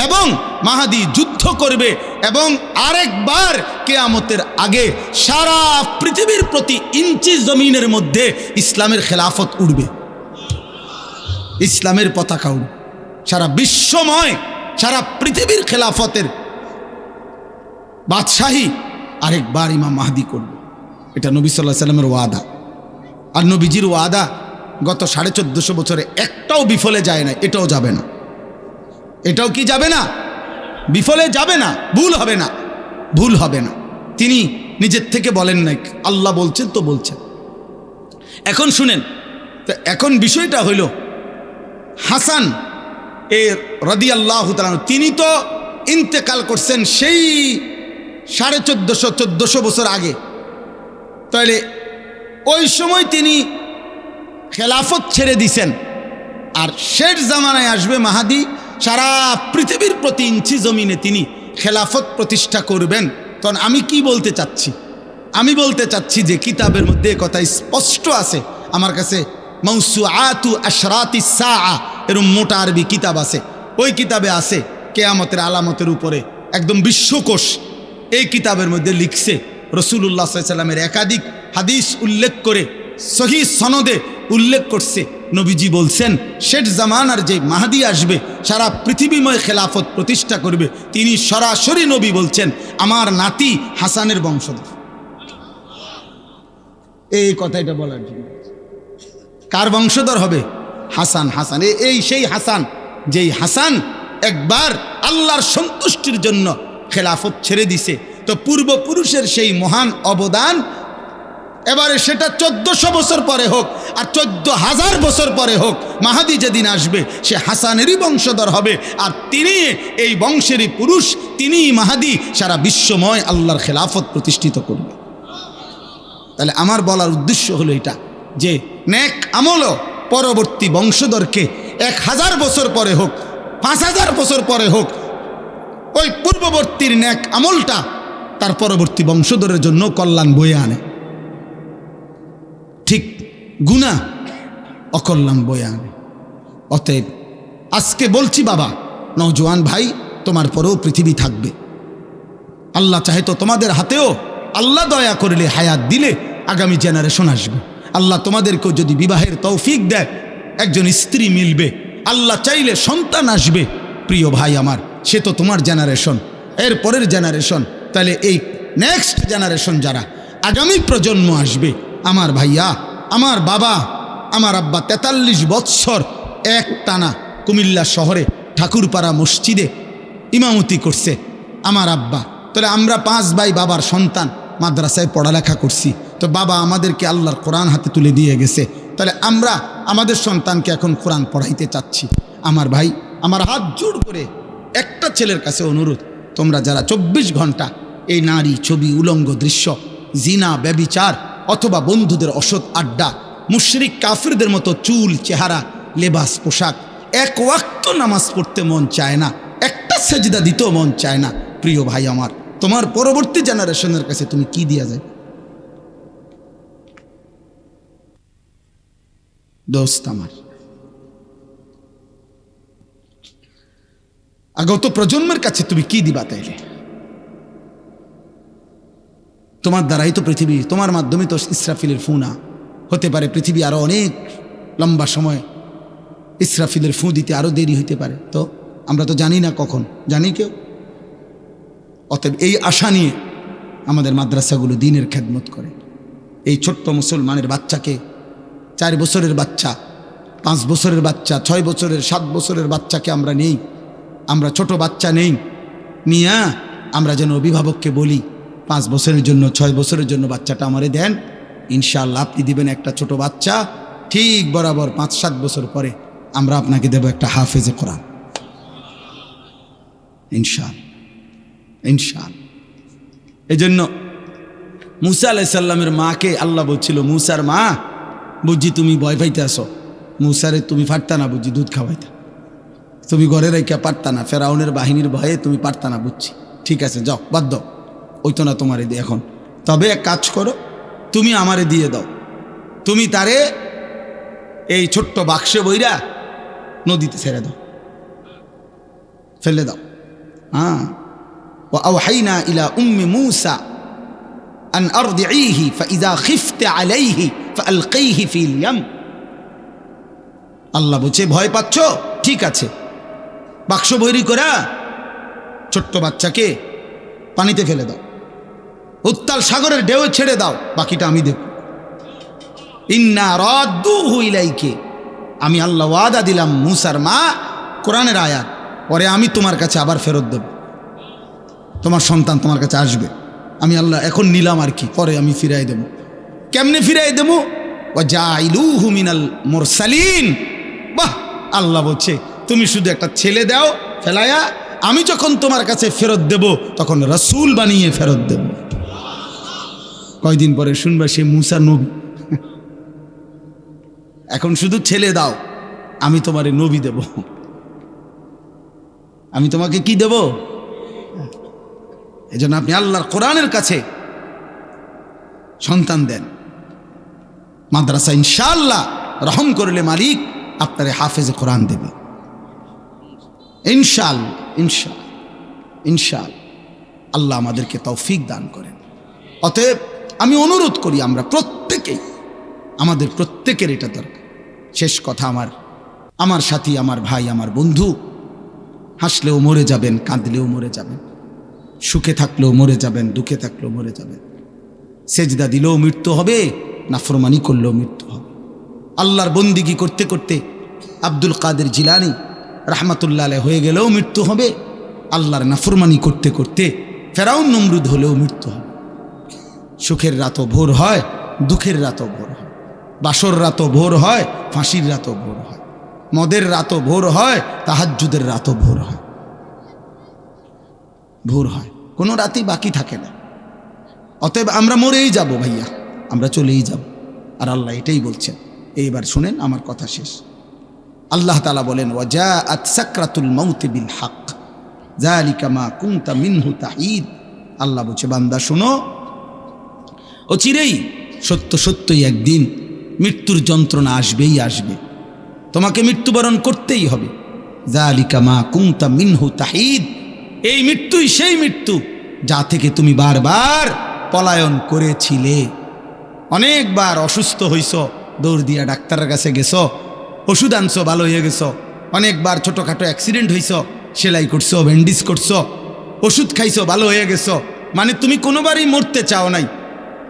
এবং মাহদি যুদ্ধ করবে এবং আরেকবার কিয়ামতের আগে সারা পৃথিবীর প্রতি ইঞ্চি জমিনের মধ্যে ইসলামের খেলাফত উড়বে, ইসলামের পতাকা উড়বে, সারা বিশ্বময়, সারা পৃথিবীর খেলাফতের বাদশাহী আরেকবার ইমাম মাহদি করবে। এটা নবী সাল্লাল্লাহু আলাইহি সাল্লামের ওয়াদা। আর নবীজির ওয়াদা গত 1450 বছরে একটাও বিফলে যায় না, এটাও যাবে না। এটাও কি যাবে না? বিফলে যাবে না, ভুল হবে না, ভুল হবে না। তিনি নিজের থেকে বলেন নাই, আল্লাহ বলছেন তো বলছেন। এখন শুনেন, তো এখন বিষয়টা হইল হাসান রাদিয়াল্লাহু তাআলা, তিনি তো ইন্তেকাল করছেন সেই 1450-1400 বছর আগে, তাহলে ওই সময় তিনি খেলাফত ছেড়ে দিছেন। আর শেষ জামানায় আসবে মাহাদি, সারা পৃথিবীর প্রতি ইঞ্চি জমিনে তিনি খেলাফত প্রতিষ্ঠা করবেন। তখন আমি কি বলতে চাচ্ছি? আমি বলতে চাচ্ছি যে কিতাবের মধ্যে কথা স্পষ্ট আছে। আমার কাছে মাউসুআতু আশরাতিস সাআ এরকম মোটা আরবি কিতাব আছে। ওই কিতাবে আছে কিয়ামতের আলামতের উপরে একদম বিশ্বকোষ। এই কিতাবের মধ্যে লিখছে রাসূলুল্লাহ সাল্লাল্লাহু আলাইহি সাল্লামের একাধিক হাদিস উল্লেখ করে সহিহ সনদে উল্লেখ করছে। নবীজি বলছেন শেষ জামানার যে মাহাদি আসবে, সারা পৃথিবীময় খেলাফত প্রতিষ্ঠা করবে, তিনি সরাসরি নবী বলছেন আমার নাতি হাসানের বংশধর। এই কথাটা বলার জন্য কার বংশধর হবে? হাসান। হাসান এই সেই হাসান, যেই হাসান একবার আল্লাহর সন্তুষ্টির জন্য খেলাফত ছেড়ে দিছে। তো পূর্বপুরুষের সেই মহান অবদান এবারে সেটা 1400 বছর পরে হোক আর 14,000 বছর পরে হোক, মাহাদি যেদিন আসবে সে হাসানেরই বংশধর হবে। আর তিনি এই বংশেরই পুরুষ, তিনিই মাহাদি, সারা বিশ্বময় আল্লাহর খেলাফত প্রতিষ্ঠিত করবে। তাহলে আমার বলার উদ্দেশ্য হলো এটা যে নেক আমলও পরবর্তী বংশধরকে 1000 বছর পরে হোক, 5000 বছর পরে হোক, ওই পূর্ববর্তীর নেক আমলটা তার পরবর্তী বংশধরের জন্য কল্যাণ বয়ে আনে। ঠিক গুনাহ অকল্যাণ বয়ে আনে। অতএব আজকে বলছি বাবা, নওজোয়ান ভাই, তোমার পরেও পৃথিবী থাকবে। আল্লাহ চাহে তো তোমাদের হাতেও আল্লাহ দয়া করলে হায়াত দিলে আগামী জেনারেশন আসবে। আল্লাহ তোমাদেরকেও যদি বিবাহের তৌফিক দেয়, একজন স্ত্রী মিলবে, আল্লাহ চাইলে সন্তান আসবে। প্রিয় ভাই আমার, সে তো তোমার জেনারেশন, এর পরের জেনারেশন। তাহলে এই নেক্সট জেনারেশন যারা আগামী প্রজন্ম আসবে, আমার ভাইয়া, আমার বাবা, আমার আব্বা 43 বৎসর এক টানা কুমিল্লা শহরে ঠাকুরপাড়া মসজিদে ইমামতি করছে আমার আব্বা। তাহলে আমরা 5 ভাই বাবার সন্তান, মাদ্রাসায় পড়ালেখা করছি। তো বাবা আমাদেরকে আল্লাহর কোরআন হাতে তুলে দিয়ে গেছে। তাহলে আমরা আমাদের সন্তানকে এখন কোরআন পড়াইতে চাচ্ছি। আমার ভাই, আমার হাত জোড় করে একটা ছেলের কাছে অনুরোধ, তোমরা যারা 24 ঘন্টা এই নারী, ছবি, উলঙ্গ দৃশ্য, জিনা, ব্যভিচার অথবা বন্ধুদের অসৎ আড্ডা, মুশরিক কাফিরদের মতো চুল, চেহারা, লেবাস, পোশাক, এক ওয়াক্ত নামাজ পড়তে মন চায় না, একটা সেজদা দিতেও মন চায় না। প্রিয় ভাই আমার, তোমার পরবর্তী জেনারেশনের কাছে তুমি কি দিয়া যায়? দোস্ত আমার, আগত প্রজন্মের কাছে তুমি কি দিবা? তাইলে তোমার দ্বারাই তো পৃথিবী, তোমার মাধ্যমে তো ইসরাফিলের ফুনা হতে পারে। পৃথিবী আরো অনেক লম্বা সময় ইসরাফিলের ফু দিতে আরো দেরি হইতে পারে। তো আমরা তো জানি না কখন, জানি কেউ? অতএব এই আশা নিয়ে আমাদের মাদ্রাসাগুলো দিনের খেদমত করে। এই ছোট্ট মুসলমানের বাচ্চাকে, 4 বছরের বাচ্চা, 5 বছরের বাচ্চা, 6 বছরের, 7 বছরের বাচ্চাকে আমরা নেই, আমরা ছোট বাচ্চা নেই নিয়া আমরা যেন অভিভাবককে বলি 5 বছরের জন্য, 6 বছরের জন্য বাচ্চাটা আমারে দেন, ইনশাআল্লাহ আপনি দিবেন একটা ছোট বাচ্চা, ঠিক বরাবর 5-7 বছর পরে আমরা আপনাকে দেব একটা হাফেজে কোরআন, ইনশাআল্লাহ, ইনশাআল্লাহ। এই জন্য মুসা আলাইহিস সালামের মাকে আল্লাহ বলছিল, মুসার মা, বুঝি তুমি ভয় পাইতে আসো, মুসারে তুমি পারতা না বুঝি দুধ খাওয়াইতা, তুমি ঘরে রেখে পারতা না, ফেরাউনের বাহিনীর ভয়ে তুমি পারতা না, বুঝছি, ঠিক আছে যাও, বাদ দাও, ওই তো না তোমারে দিয়ে এখন। তবে এক কাজ করো, তুমি আমারে দিয়ে দাও, তুমি তারে এই ছোট্ট বাক্সে বইরা নদীতে ছেড়ে দাও, ফেলে দাও। হ্যাঁ, وأوحينا إلى أم موسى أن أرضعيه فإذا خفت عليه فألقيه في اليم। আল্লাহ বলছে ভয় পাচ্ছ, ঠিক আছে, বাক্স বৈরি করা ছোট্ট বাচ্চাকে পানিতে ফেলে দাও, উত্তাল সাগরের ঢেউ ছেড়ে দাও, বাকিটা আমি দেব। ইন্না রাদ্দুহু ইলাইকে, আমি আল্লাহ ওয়াদা দিলাম মুসার মা, কোরআনের আয়াত, পরে আমি তোমার কাছে আবার ফেরত দেব, তোমার সন্তান তোমার কাছে আসবে, আমি আল্লাহ এখন নিলাম আর কি, পরে আমি ফিরাই দেব। কেমনে ফিরাই দেব? ওয়াজাইলুহু মিনাল মুরসালিন। বাহ, আল্লাহ বলছে তুমি শুধু একটা ছেলে দাও ফেলায়া, আমি যখন তোমার কাছে ফেরত দেব তখন রাসূল বানিয়ে ফেরত দেব। কয়দিন পরে শুনবা সে মুসা নবী। এখন শুধু ছেলে দাও, আমি তোমারে নবী দেব। আমি তোমাকে কি দেব? এজন্য আপনি আল্লাহর কোরআনের কাছে সন্তান দেন। মাদ্রাসা ইনশাআল্লাহ রহম করলে মালিক আপনারে হাফেজে কোরআন দেবে ইনশাআল্লাহ। ইনশাআল্লাহ ইনশাআল্লাহ আল্লাহ আমাদেরকে তৌফিক দান করেন। অতএব আমি অনুরোধ করি, আমরা প্রত্যেকেই, আমাদের প্রত্যেকের এটা দরকার। শেষ কথা, আমার সাথী, আমার ভাই, আমার বন্ধু, হাসলেও মরে যাবেন, কাঁদলেও মরে যাবেন, সুখে থাকলেও মরে যাবেন, দুঃখে থাকলেও মরে যাবেন। সেজদা দিলেও মৃত্যু হবে, নাফরমানি করলেও মৃত্যু হবে। আল্লাহর বন্দিগি করতে করতে আব্দুল কাদের জিলানী রাহমাতুল্লাহ আলাইহি হয়ে গেলেও মৃত্যু হবে। আল্লাহর নাফরমানি করতে করতে ফেরাউন নমরুদ হলেও মৃত্যু হবে। সুখের রাতও ভোর হয়, দুঃখের রাতও ভোর হয়, বাসর রাতও ভোর হয়, ফাঁসির রাতও ভোর হয়, মদের রাতও ভোর হয়, তাহাজ্জুদের রাতও ভোর হয়। ভোর হয়, কোনো রাতই বাকি থাকে না। অতএব আমরা মরেই যাব ভাইয়া, আমরা চলেই যাব। আর আল্লাহ এটাই বলছেন। এইবার শুনেন, আমার কথা শেষ। আল্লাহ তাআলা বলেন, ওয়াজাআত সাকরাতুল মাউতি বিল হক যালিকা মা কুনতা মিনহু তাহিদ। আল্লাহ বলছে, বান্দা শুনো, অচিরেই সত্যই একদিন মৃত্যুর যন্ত্রণা আসবেই আসবে, তোমাকে মৃত্যুবরণ করতেই হবে। যালিকা মা কুনতা মিনহু তাহিদ, এই মৃত্যুই সেই মৃত্যু যা থেকে তুমি বারবার পলায়ন করেছিলে। অনেকবার অসুস্থ হইছ, দৌড় দিয়া ডাক্তারের কাছে গেছ, ওষুধ আনছো, ভালো হয়ে গেছ। অনেকবার ছোটোখাটো অ্যাক্সিডেন্ট হইছ, সেলাই করছো, ব্যান্ডেজ করছো, ওষুধ খাইছো, ভালো হয়ে গেছ। মানে তুমি কোনোবারই মরতে চাও নাই,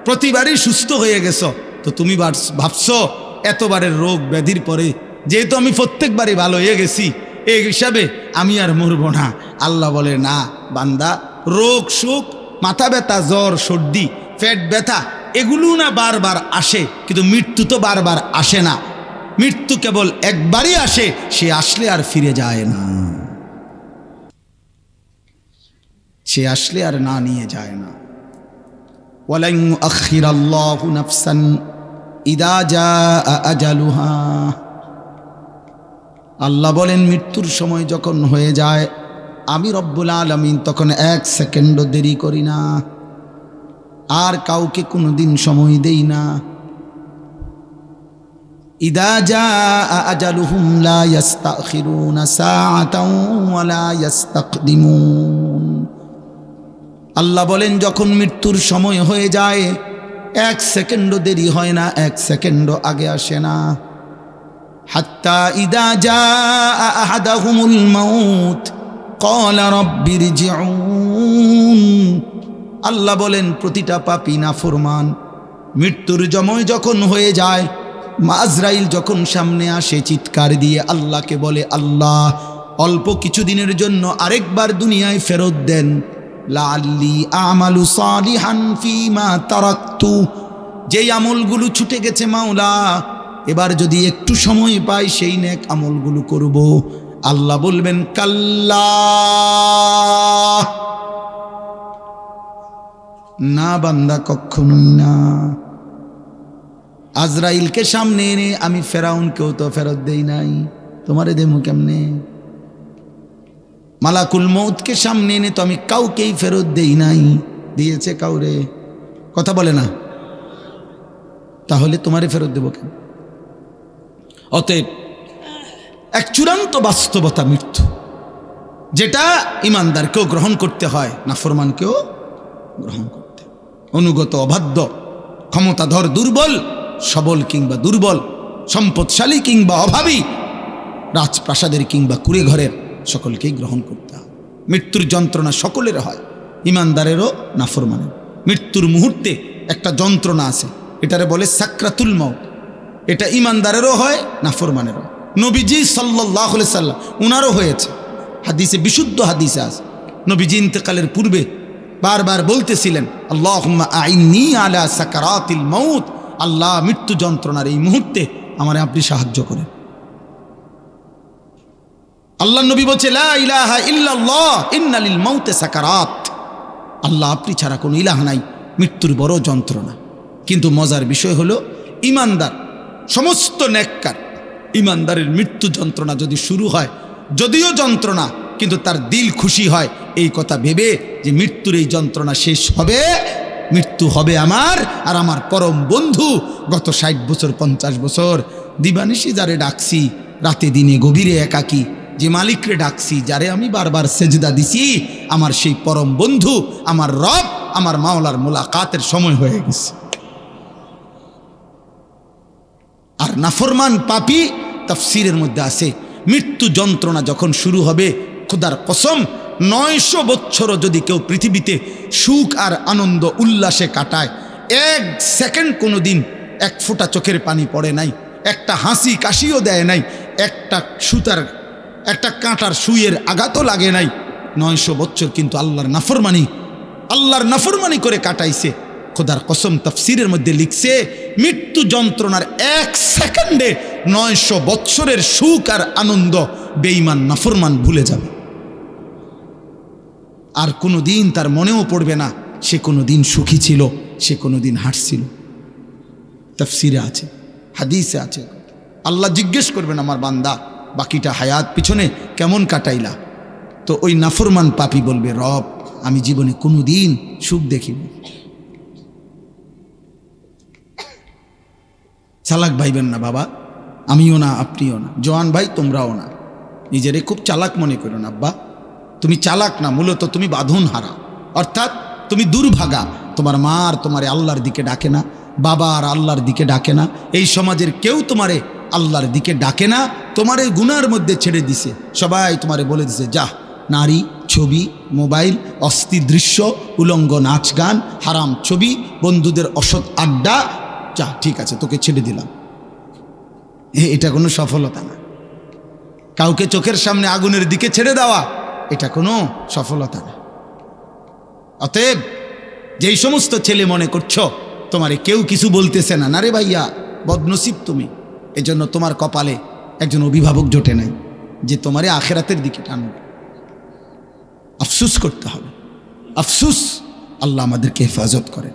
প্রতিবারই সুস্থ হয়ে গেছো। তো তুমি ভাবছো এতবারের রোগ ব্যাধির পরে যেহেতু আমি প্রত্যেকবারই ভালো হয়ে গেছি, এই হিসাবে আমি আর মরবো না। আল্লাহ বলে, না বান্দা, রোগ সুখ, মাথা ব্যথা, জ্বর, সর্দি, পেট ব্যথা, এগুলো না বারবার আসে, কিন্তু মৃত্যু তো বারবার আসে না। মৃত্যু কেবল একবারই আসে, সে আসলে আর ফিরে যায় না, সে আসলে আর না নিয়ে যায় না। ওয়ালান ইউআখিরাল্লাহু নাফসান ইযা জাআ আজালুহা। আল্লাহ বলেন, মৃত্যুর সময় যখন হয়ে যায়, আমি রব্বুল আলামিন তখন এক সেকেন্ডও দেরি করি না, আর কাউকে কোনোদিন সময় দেই না। ইযা জাআ আজালুহুম লা ইস্তাখিরুনা সাআতাও ওয়া লা ইস্তাকদিমুন। আল্লাহ বলেন, যখন মৃত্যুর সময় হয়ে যায়, এক সেকেন্ডও দেরি হয় না, এক সেকেন্ডও আগে আসে না। হাত্তা ইযা জাআ আহাদাহুমুল মাউত ক্বালা রাব্বিরজিউন। আল্লাহ বলেন, প্রতিটা পাপী নাফরমান মৃত্যুর সময় যখন হয়ে যায়, আজরাইল যখন সামনে আসে, চিৎকার দিয়ে আল্লাহকে বলে, আল্লাহ অল্প কিছুদিনের জন্য আরেকবার দুনিয়ায় ফেরত দেন, লাআল্লি আমালু সালিহান ফীমা তারাকতু। যেই আমলগুলো ছুটে গেছে মাওলা, এবার যদি একটু সময় পাই সেই নেক আমলগুলো করব। আল্লাহ বলবেন, কাল্লা, না বান্দা, কখনোই না। আজরাইলকে সামনে এনে আমি ফেরাউনকেও তো ফেরত দেই নাই, তোমারে দেমু কেমনে? মালাকুল মৌতকে সামনে এনে তো আমি কাউকেই ফেরত দেই নাই, দিয়েছে কাউরে? কথা বলে না, তাহলে তোমারে ফেরত দেব কেন? অতএব এক চূড়ান্ত বাস্তবতা মৃত্যু, যেটা ইমানদারকেও গ্রহণ করতে হয়, নাফরমানকেও গ্রহণ করতে। অনুগত অবাধ্য, ক্ষমতাধর দুর্বল, সবল কিংবা দুর্বল, সম্পদশালী কিংবা অভাবী, রাজপ্রাসাদের কিংবা কুড়ে ঘরের, সকলকেই গ্রহণ করতে হয়। মৃত্যুর যন্ত্রণা সকলের হয়, ইমানদারেরও নাফরমানের। মৃত্যুর মুহূর্তে একটা যন্ত্রণা আছে, এটারে বলে সাকরাতুল মাউত। এটা ইমানদারেরও হয়, নাফরমানেরও। নবীজি সাল্লাল্লাহু আলাইহি সাল্লাম উনারও হয়েছে, হাদিসে, বিশুদ্ধ হাদিসে আছে। নবীজি ইন্তেকালের পূর্বে বারবার বলতেছিলেন, আল্লাহুম্মা আইন্নী আলা সাকারাতিল মাউত। আল্লাহ, মৃত্যু যন্ত্রণার এই মুহূর্তে আমারে আপনি সাহায্য করেন। আল্লাহ নবী বলছে লা ইলাহা ইল্লাল্লাহ ইন্না লিল মাউতি সাকারাত। আল্লাহ আপনি ছাড়া কোনো ইলাহ নাই, মৃত্যুর বড় যন্ত্রণা। কিন্তু মজার বিষয় হলো ইমানদার, সমস্ত নেককার ইমানদারের মৃত্যু যন্ত্রণা যদি শুরু হয়, যদিও যন্ত্রণা, কিন্তু তার দিল খুশি হয় এই কথা ভেবে যে মৃত্যুর এই যন্ত্রণা শেষ হবে, মৃত্যু হবে আমার আর আমার পরম বন্ধু। গত 60 বছর 50 বছর দিবানিশি যারে ডাকছি, রাতে দিনে গভীরে একাকী, যে মালিকরে ডাকছি, যারে আমি বারবার সেজদা দিছি, আমার সেই পরম বন্ধু, আমার রব, আমার মাওলার মোলাকাতের সময় হয়ে গেছে। আর নাফরমান পাপী, তাফসীরের মধ্যে আছে মৃত্যু যন্ত্রণা যখন শুরু হবে, খোদার কসম 900 বছরও যদি কেউ পৃথিবীতে সুখ আর আনন্দ উল্লাসে কাটায়, 1 সেকেন্ড কোনো দিন 1 ফোঁটা চোখের পানি পড়ে নাই, একটা হাসি কাশিও দেয় নাই, একটা কাঁটার সুইয়ের আঘাতও লাগে নাই, 900 বছর কিন্তু আল্লাহর নাফরমানি করে কাটাইছে। খোদার কসম তাফসীরের মধ্যে লিখছে মৃত্যু যন্ত্রণার 1 সেকেন্ডে 900 বছরের সুখ আর আনন্দ বেঈমান নাফরমান ভুলে যাবে। আর কোনো দিন তার মনেও পড়বে না সে কোনো দিন সুখী ছিল, সে কোনো দিন হাসছিল। তাফসীরে আছে, হাদিসে আছে। আল্লাহ জিজ্ঞেস করবেন আমার বান্দা বাকিটা হায়াত পিছনে কেমন কাটাইলা? তো ওই নাফরমান পাপী বলবে, রব আমি জীবনে কোনো দিন সুখ দেখিনি। চালাক ভাইবেন না বাবা, আমিও না, আপনিও না, জওয়ান ভাই তোমরাও না, নিজেরে খুব চালাক মনে করো না। আব্বা তুমি চালাক না, মূলত তুমি বাঁধন হারা, অর্থাৎ তুমি দুর্ভাগা। তোমার মা আর তোমারে আল্লাহর দিকে ডাকে না, বাবা আর আল্লাহর দিকে ডাকে না, এই সমাজের কেউ তোমারে আল্লাহর দিকে ডাকে না, তোমারে গুনার মধ্যে ছেড়ে দিছে। সবাই তোমারে বলে দিছে যা, নারী, ছবি, মোবাইল, অস্থির দৃশ্য, উলঙ্গ নাচ গান, হারাম ছবি, বন্ধুদের অসৎ আড্ডা, যা ঠিক আছে তোকে ছেড়ে দিলাম। এটা কোনো সফলতা না। কাউকে চোখের সামনে আগুনের দিকে ছেড়ে দেওয়া, এটা কোনো সফলতা না। অতএব যেই সমস্ত ছেলে মনে করছো তোমারে কেউ কিছু বলতেছে না, না রে ভাইয়া, বদনসিব তুমি। এজন্য তোমার কপালে একজন অভিভাবক জোটে নাই যে তোমারে আখেরাতের দিকে টানবে। আফসুস করতে হবে, আফসুস। আল্লাহ আমাদেরকে হেফাজত করেন,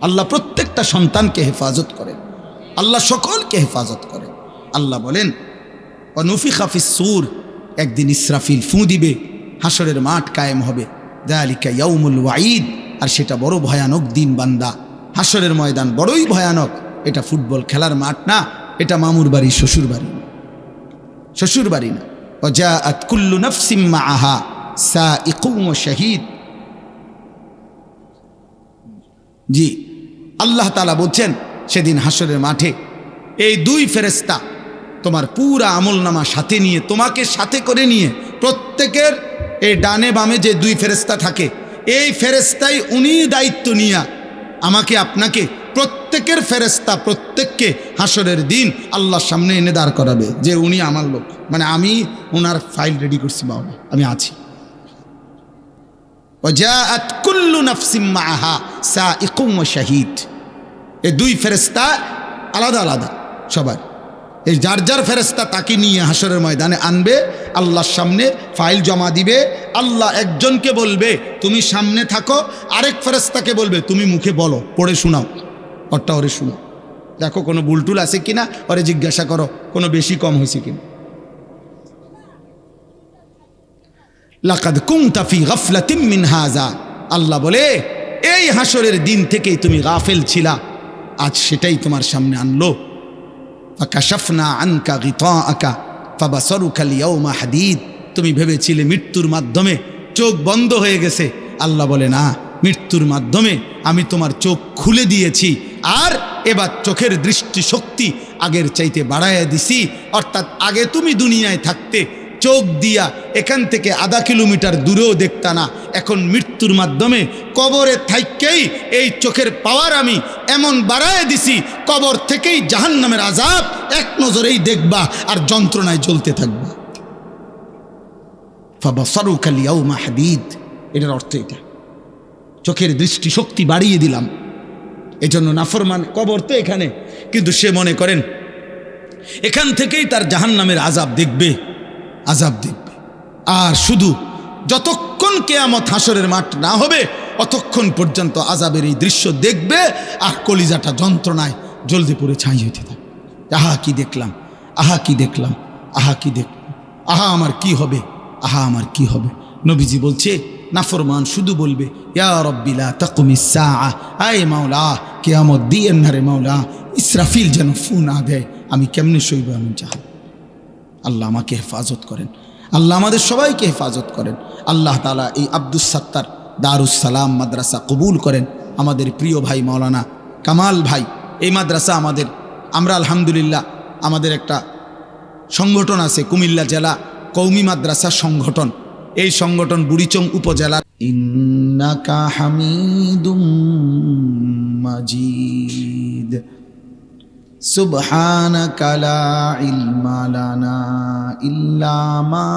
আল্লাহ প্রত্যেকটা সন্তানকে হেফাজত করেন, আল্লাহ সকলকে হেফাজত করেন। আল্লাহ বলেন অনুফিখা ফিস সূর, একদিন ইসরাফিল ফু দিবে, হাসরের মাঠ কায়েম হবে। যালিকা ইয়াউমুল ওয়াঈদ, আর সেটা বড় ভয়ানক দিন বান্দা। হাসরের ময়দান বড়ই ভয়ানক। এটা ফুটবল খেলার মাঠ না, এটা মামুর বাড়ি, শ্বশুর বাড়ি, শ্বশুর বাড়ি না। ওয়াজাআত কুল্লু নাফসিম মাআহা সাইকুম ওয়া শাহীদ। জি, আল্লাহ তাআলা বলছেন সেদিন হাসরের মাঠে এই 2 ফেরেশতা তোমার পুরা আমলনামা সাথে নিয়ে, তোমাকে সাথে করে নিয়ে, প্রত্যেকের এই ডানে বামে যে 2 ফেরেশতা থাকে, এই ফেরেশতাই উনি দায়িত্ব নিয়ে আমাকে আপনাকে প্রত্যেকের ফেরেশতা প্রত্যেককে হাসরের দিন আল্লাহর সামনে এনে দাঁড় করাবে যে উনি আমার লোক, মানে আমি ওনার ফাইল রেডি করছি, বাবা আমি আছি। ওয়াজাআত কুল্লু নাফসিম মাআহা সাইকুম ওয়া শাহীদ। এই 2 ফেরেশতা আলাদা আলাদা সবার, এই যার যার ফেরেশতা তাকে নিয়ে হাসরের ময়দানে আনবে, আল্লাহর সামনে ফাইল জমা দিবে। আল্লাহ একজনকে বলবে তুমি সামনে থাকো, আরেক ফেরেশতাকে বলবে তুমি মুখে বলো, পড়ে শোনাও, ওরটা ওরে শোনাও, দেখো কোনো বুলটুল আছে কিনা, ওরে জিজ্ঞাসা করো কোনো বেশি কম হয়েছে কিনা। লাকাদ কুনতা ফি গাফলাতিন মিন হাযা, আল্লাহ বলে এই হাসরের দিন থেকেই তুমি গাফেল ছিলা, আজ সেটাই তোমার সামনে আনলো। ফাকাশাফনা আনকা গিতাআকা ফাবাসারুকা আল-ইয়াওমা হাদীদ, তুমি ভেবেছিলে মৃত্যুর মাধ্যমে চোখ বন্ধ হয়ে গেছে। আল্লাহ বলে না, মৃত্যুর মাধ্যমে আমি তোমার চোখ খুলে দিয়েছি, আর এবার চোখের দৃষ্টি শক্তি আগের চাইতে বাড়াইয়া দিছি। অর্থাৎ আগে তুমি দুনিয়ায় থাকতে চোখ দিয়া এখান থেকে আধা কিলোমিটার দূরেও দেখতা না, এখন মৃত্যুর মাধ্যমে কবরে থাইকেই এই চোখের পাওয়ার আমি এমন বাড়ায় দিছি, কবর থেকেই জাহান্নামের আযাব এক নজরেই দেখবা আর যন্ত্রণায় জ্বলতে থাকবা। ফাবাসারুকা আল-ইয়াওমা হাদীদ, এটার অর্থ এটা, চোখের দৃষ্টি শক্তি বাড়িয়ে দিলাম। এজন্য নাফরমান কবর তো এখানে, কিন্তু সে মনে করেন এখান থেকেই তার জাহান্নামের আযাব দেখবে, আযাব দেখবে। আর শুধু যতক্ষণ কিয়ামত হাসরের মাঠ না হবে অতক্ষণ পর্যন্ত আযাবের এই দৃশ্য দেখবে আর কলিজাটা যন্ত্রণায় জলদি পড়ে ছাই হইতে থাকে। আহা কি দেখলাম, আহা কি দেখলাম, আহা কি দেখলাম, আহা আমার কি হবে, আহা আমার কি হবে। নবীজি বলছে নাফরমান শুধু বলবে ইয়া রব্বি লা তাকুমিস সাআ, আয় মাওলা কিয়ামত দিয়েন না রে মাওলা, ইসরাফিল যেন ফু না দেয়, আমি কেমনে সইব এমন জাহান। আল্লাহ আমাকে হেফাজত করেন, আল্লাহ আমাদের সবাইকে হেফাজত করেন। আল্লাহ তাআলা এই আব্দুস সাত্তার দারুস সালাম মাদ্রাসা কবুল করেন। আমাদের প্রিয় ভাই মাওলানা কামাল ভাই এই মাদ্রাসা আমাদের, আমরা আলহামদুলিল্লাহ আমাদের একটা সংগঠন আছে কুমিল্লা জেলা কওমি মাদ্রাসা সংগঠন, এই সংগঠন বুড়িচং উপজেলার। ইন্নাকা হামিদুম মাজিদ সুবহানাকা লা ইলমা লানা ইল্লা মা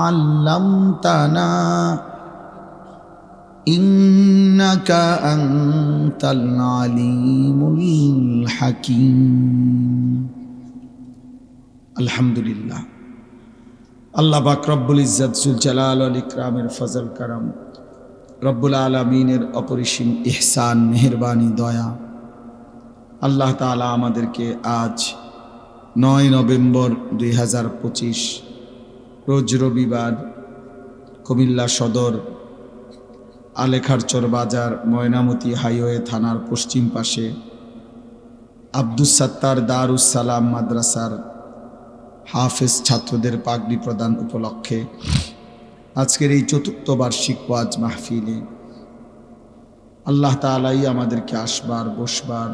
আল্লামতানা ইন্নাকা আনতাল আলিমুল হাকীম। আলহামদুলিল্লাহ, আল্লাহ পাক রব্বুল ইজ্জত জুল জালাল ওয়াল ইকরামের ফজল করম, রব্বুল আলামিনের অপরিসীম ইহসান মেহেরবানি দয়া, আল্লাহ তাআলা আমাদেরকে আজ 9 নভেম্বর 2025 রোজ রবিবার কুমিল্লা সদর আলেখারচর বাজার ময়নামতি হাইওয়ে থানার পশ্চিম পাশে আব্দুস সাত্তার দারুস সালাম মাদ্রাসার হাফেজ ছাত্রদের পাগড়ি প্রদান উপলক্ষে আজকের এই ৪র্থ বার্ষিক ওয়াজ মাহফিলে আল্লাহ তাআলাই আমাদেরকে আসবার বসবার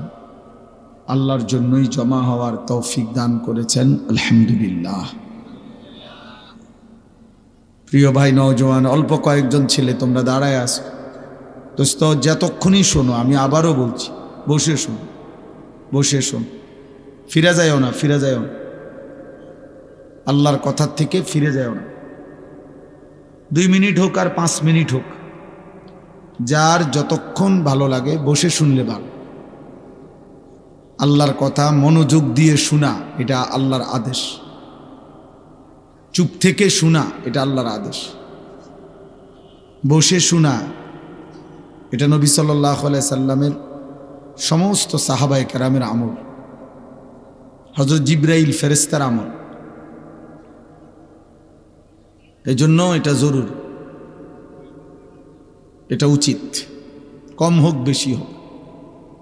আল্লাহর জন্যই জমা হওয়ার তৌফিক দান করেছেন, আলহামদুলিল্লাহ। প্রিয় ভাই নওজওয়ান অল্প কয়েকজন ছেলে তোমরা দাঁড়ায় আছো, দোস্ত যতক্ষণই শোনো, আমি আবারও বলছি বসে শোনো, বসে শোনো, ফিরে যায়ও না, ফিরে যায়ও না, আল্লাহর কথার থেকে ফিরে যায়ও না। 2 মিনিট হোক আর 5 মিনিট হোক, যার যতক্ষণ ভালো লাগে বসে শুনলে ভালো। আল্লাহর কথা মনোযোগ দিয়ে শোনা এটা আল্লাহর আদেশ, চুপ থেকে শোনা এটা আল্লাহর আদেশ, বসে শোনা এটা নবী সাল্লাল্লাহু আলাইহি সাল্লামের সমস্ত সাহাবায়ে কেরামের আমল, হযরত জিবরাইল ফেরেশতার আমল। এই জন্য এটা জরুরি, এটা উচিত, কম হোক বেশি হোক।